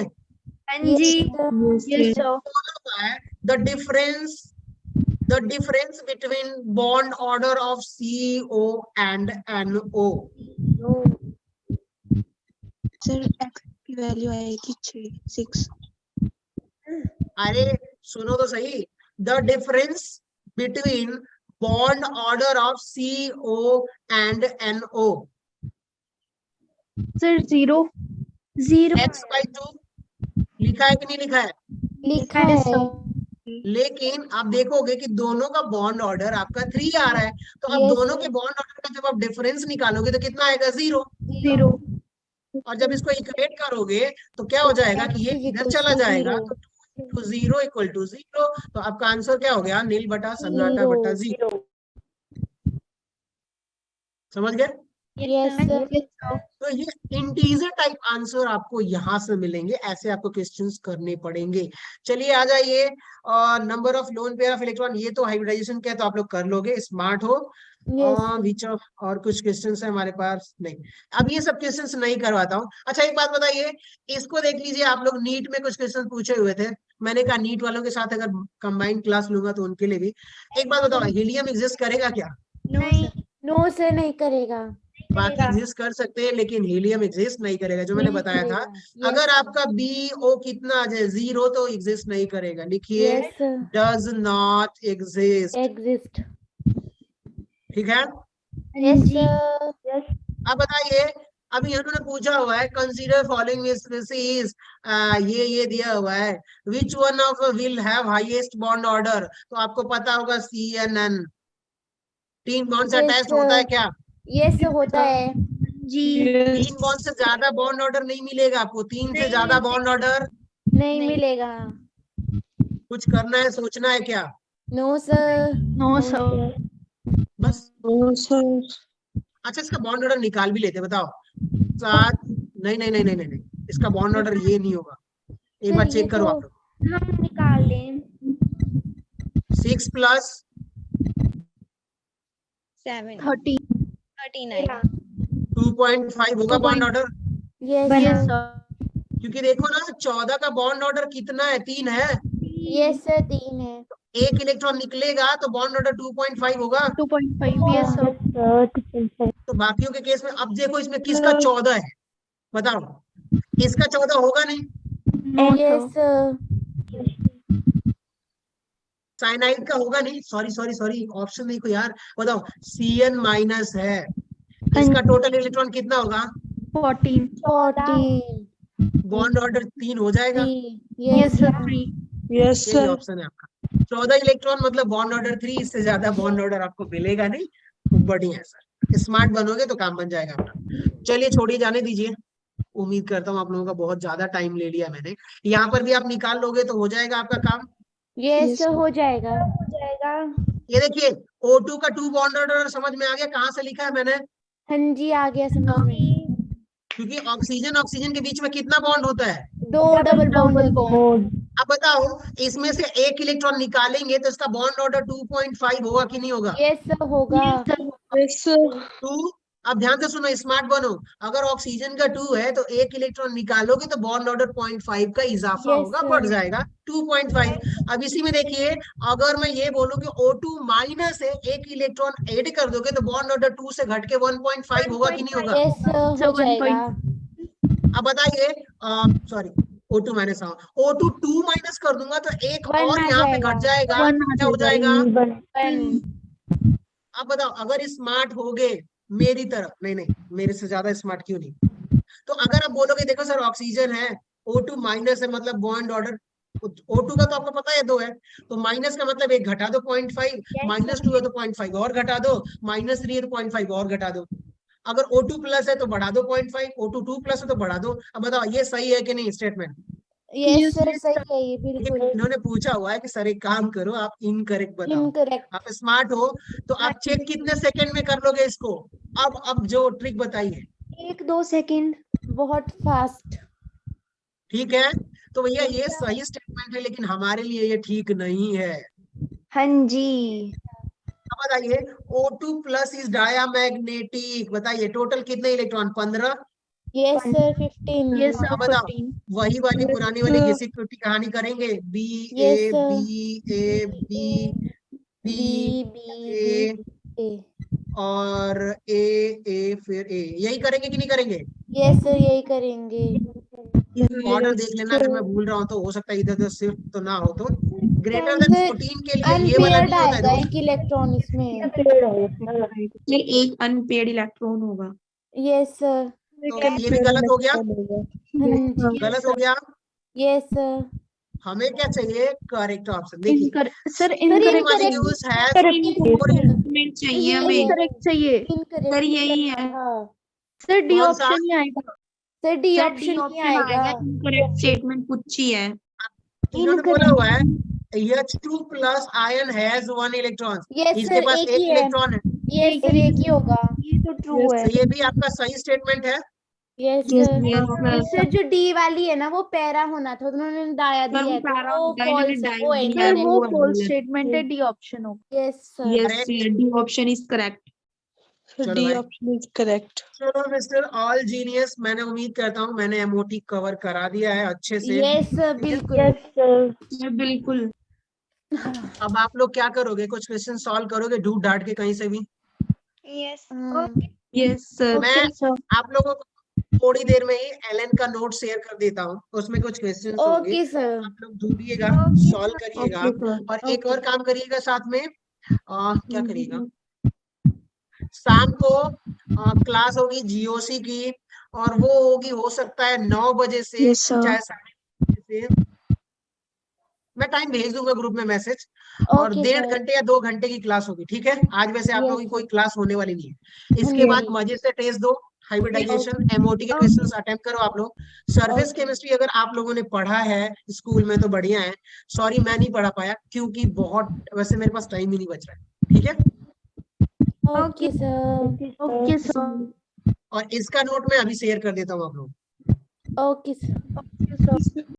हाँ यस जी। Sir. Yes sir. The difference between bond order of CO and NO। Sir, X की वैल्यू आएगी 6. अरे सुनो तो सही, the difference between bond order of CO and NO। Sir 0 x/2 लिखा है कि नहीं लिखा है? लिखा Yes, है। sir. लेकिन आप देखोगे कि दोनों का बॉन्ड ऑर्डर आपका 3 आ रहा है, तो अब Yes, दोनों sir. के बॉन्ड ऑर्डर का जब आप डिफरेंस निकालोगे तो कितना आएगा? 0। 0. और जब इसको इक्वेट करोगे तो क्या हो जाएगा कि ये X is इधर equals चला to जाएगा, 0. तो 0 = 0। तो आपका आंसर क्या हो गया? नील बटा सन्नाटा बटा 0। समझ गए? Yes, sir. तो ये इंटीजर टाइप आंसर आपको यहाँ से मिलेंगे, ऐसे आपको क्वेश्चंस करने पड़ेंगे। चलिए आ जाइए, और number of lone pair of electron, ये तो हाइब्रिडाइजेशन के तो आप लोग कर लोगे, स्मार्ट हो। Yes. विच ऑफ, और कुछ क्वेश्चंस है हमारे पास? नहीं, अब ये सब क्वेश्चंस नहीं करवाता हूँ। अच्छा एक बात बताइए, इसको देख लीजिए, आप लोग नीट में कुछ क्वेश्चन पूछे हुए थे, मैंने कहा नीट वालों के साथ अगर कंबाइंड क्लास लूंगा तो उनके लिए भी। एक बात बताओ, हीलियम एग्जिस्ट करेगा क्या? नहीं। No, sir, नहीं करेगा। बाकी एग्जिस्ट कर सकते हैं लेकिन हीलियम एग्जिस्ट नहीं करेगा, जो मैंने नहीं बताया था। करेगा। Yes, अगर sir. आपका BO कितना आ जाए 0 तो एग्जिस्ट नहीं करेगा। लिखिए, Yes, sir. Does not exist, Exist. ठीक है। Yes, sir. Yes. अब बताइए, अभी इन्होंने पूछा हुआ है कंसीडर फॉलोइंग स्पीशीज, ये दिया हुआ है, which one of will have highest bond order, तो आपको पता होगा CNN। 3 बॉन्ड से Yes, अटैच होता है sir. क्या? Yes, sir, होता है। जी। 3 बॉन्ड से ज्यादा बॉन्ड ऑर्डर नहीं मिलेगा आपको, 3 से ज्यादा बॉन्ड ऑर्डर नहीं मिलेगा। कुछ करना है, सोचना है क्या? No, sir. No sir. बस। अच्छा इसका बॉन्ड ऑर्डर निकाल भी लेते, बताओ। 7, नहीं नहीं नहीं नहीं नहीं नहीं, इसका बॉन्ड ऑर्डर ये नहीं होगा, एक बार Sir, ये चेक करो तो आप लोग। हम निकाल लें। 6 + 7. 30। 39. 2.5 होगा बॉन्ड ऑर्डर। yes, बना sir. सर। क्योंकि देखो ना 14 का बॉन्ड ऑर्डर कितना है, 3 है। यस सर 3 है। एक इलेक्ट्रॉन निकलेगा तो बॉन्ड ऑर्डर 2.5 होगा। 2.5 yes sir. तो बाकियों के केस में अब देखो इसमें किसका 14 है, बताओ। इसका 14 होगा नहीं। No yes sir. साइनाइड का होगा नहीं, सॉरी सॉरी सॉरी, ऑप्शन देखो यार, बताओ। Cn माइनस है, इसका टोटल इलेक्ट्रॉन कितना होगा? 14 14 बॉन्ड ऑर्डर 3 हो जाएगा। 3 yes यस sir 3 yes यही sir. ऑप्शन है आपका। 14 इलेक्ट्रॉन मतलब बॉन्ड ऑर्डर 3, इससे ज्यादा बॉन्ड ऑर्डर आपको मिलेगा नहीं। तो बढ़िया है सर, स्मार्ट बनोगे तो काम बन जाएगा आपका। चलिए छोड़िए, जाने दीजिए। उम्मीद करता हूँ आप लोगों का बहुत ज्यादा टाइम ले लिया मैंने। यहाँ पर भी आप निकाल लोगे तो हो जाएगा आपका काम। Yes Yes. हो जाएगा। ये देखिए O2 का 2 बॉन्ड ऑर्डर समझ में आ गया, कहाँ से लिखा है मैंने? हाँ जी आ गया समझ में। क्योंकि ऑक्सीजन ऑक्सीजन के बीच में कितना बॉन्ड होता है? 2 डबल बॉन्ड। अब बताओ, इसमें से एक इलेक्ट्रॉन निकालेंगे तो इसका बॉन्ड ऑर्डर 2.5 होगा कि नहीं होगा? यस होगा। Yes sir. 2। अब ध्यान से सुनो, स्मार्ट बनो। अगर ऑक्सीजन का 2 है तो एक इलेक्ट्रॉन निकालोगे तो बॉन्ड ऑर्डर 0.5 का इजाफा Yes, होगा, sir. बढ़ जाएगा 2.5। अब इसी में देखिए, अगर मैं ये बोलूं कि O2 माइनस है, एक इलेक्ट्रॉन ऐड कर दोगे तो बॉन्ड ऑर्डर 2 से घट के 1.5 होगा कि नहीं होगा? यस हो जाएगा। अब बताइए, सॉरी, O2 माइनस, हाँ, O2 2 माइनस कर दूंगा तो एक One और आ यहाँ पे जाएगा। घट जाएगा, One आ क्या हो जाएगा? 1 अब बताओ, अगर स्मार्ट हो गए मेरी तरफ, नहीं नहीं मेरे से ज्यादा स्मार्ट क्यों नहीं, तो अगर आप बोलोगे देखो सर ऑक्सीजन है, O2 माइनस है, मतलब बॉन्ड ऑर्डर O2 का तो आपको पता है 2 है, तो माइनस का मतलब एक घटा दो 0.5, -2 है तो 0.5 और घटा दो, -3 है तो 0.5 और घटा दो। अगर O2 प्लस है तो बढ़ा दो 0.5, O2 2 प्लस है तो बढ़ा दो। अब बताओ ये सही है कि नहीं स्टेटमेंट? यस सर सही है ये बिल्कुल। इन्होंने पूछा हुआ है कि सर एक काम करो, आप इनकरेक्ट बताओ। इनकरेक्ट। आप स्मार्ट हो तो आप चेक कितने सेकंड में कर लोगे इसको? अब जो ट्रिक बताइए। 1-2 सेकंड. बहुत फास्ट। ठीक है, तो भैया ये सही स्टेटमेंट है, लेकिन हमारे लिए ये ठीक नहीं है। हाँ जी. अब बताइए, O2 प्लस इज डायामैग्नेटिक, बताइए टोटल कितने electron? 15। Yes sir 15। Yes sir. अब बताओ, 15. वही वाली Yes, पुरानी वाली sir. घिसी पिटी कहानी करेंगे, B A Yes, sir. B A B B B B A B A। और ए फिर ए, यही करेंगे कि नहीं करेंगे? यस सर यही करेंगे। ऑर्डर देख लेना, अगर मैं भूल रहा हूँ तो हो सकता है इधर उधर शिफ्ट तो ना हो। तो ग्रेटर देन सर 14 के लिए ये वाला अनपेयर्ड नहीं होता है आएगा दोस्त। एक इलेक्ट्रॉन इसमें। ये एक अनपेड इलेक्ट्रॉन होगा. Yes sir. तो ये भी गलत हो गया, हाँ जी। गलत हो गया। Yes sir. हमें क्या चाहिए? Correct option. देखिए, सर मॉलिक्यूल्स हैज इनकरेक्ट चाहिए हमें. इनकरेक्ट चाहिए. इनकरेक्ट सर यही है. हाँ सर डी कौन सा? ऑप्शन नहीं आएगा. Sir D sir option D नहीं ऑप्शन आएगा। आएगा. इनकरेक्ट स्टेटमेंट पूछी है. इन्होंने बोला हुआ है H2 plus ion has 1 electron, yes इसके सर पास एक एक ही है। इलेक्ट्रॉन है। यस सर एक ही होगा। ये तो ट्रू है. तो ये भी आपका सही स्टेटमेंट है। Yes Yes, sir. sir. Sir जो डी वाली है ना वो पैरा होना था, तो उन्होंने डाया सर दिया वो है पैरा तो वो होगा, इन्होंने फॉल्स है, डाई वो दिया है, इनकरेक्ट। वो false statement है. डी ऑप्शन होगा. Yes sir. Yes, Correct. D option is correct. चलो डी भाई। Option is correct. चलो मिस्टर ऑल जीनियस, मैंने उम्मीद करता हूँ मैंने एमओटी कवर करा दिया है अच्छे से। यस सर बिल्कुल। बिल्कुल. अब आप लोग क्या करोगे? कुछ क्वेश्चन सॉल्व करोगे ढूंढ ढांड के कहीं से भी? हाँ। Yes sir. मैं आप लोगों को थोड़ी देर में ही एलन का नोट शेयर कर देता हूँ, उसमें कुछ क्वेश्चंस होंगे, ओके सर। आप लोग ढूंढिएगा, सॉल्व करिएगा। Okay sir. और एक और काम करिएगा साथ में, क्या करिएगा, हम्म. शाम को क्लास होगी जीओसी की, और वो होगी हो सकता है 9 बजे से Yes, sir. चाहे 9:30 से। मैं टाइम भेज दूंगा ग्रुप में मैसेज, और ओके 1.5 सर। घंटे या 2 घंटे की क्लास होगी, ठीक है? आज वैसे आप लोगों की Yes. कोई क्लास होने वाली नहीं है। इसके बाद मजे से टेस्ट दो, हाइब्रिडाइजेशन एमओटी के क्वेश्चंस अटेम्प्ट करो आप लोग। सरफेस केमिस्ट्री अगर आप लोगों ने पढ़ा है स्कूल में तो बढ़िया है, सॉरी मैं नहीं पढ़ा पाया क्योंकि बहुत, वैसे मेरे पास टाइम ही नहीं बच रहा है, ठीक है? Okay sir. Okay sir. और इसका नोट मैं अभी शेयर कर देता हूँ आप लोग। Okay sir.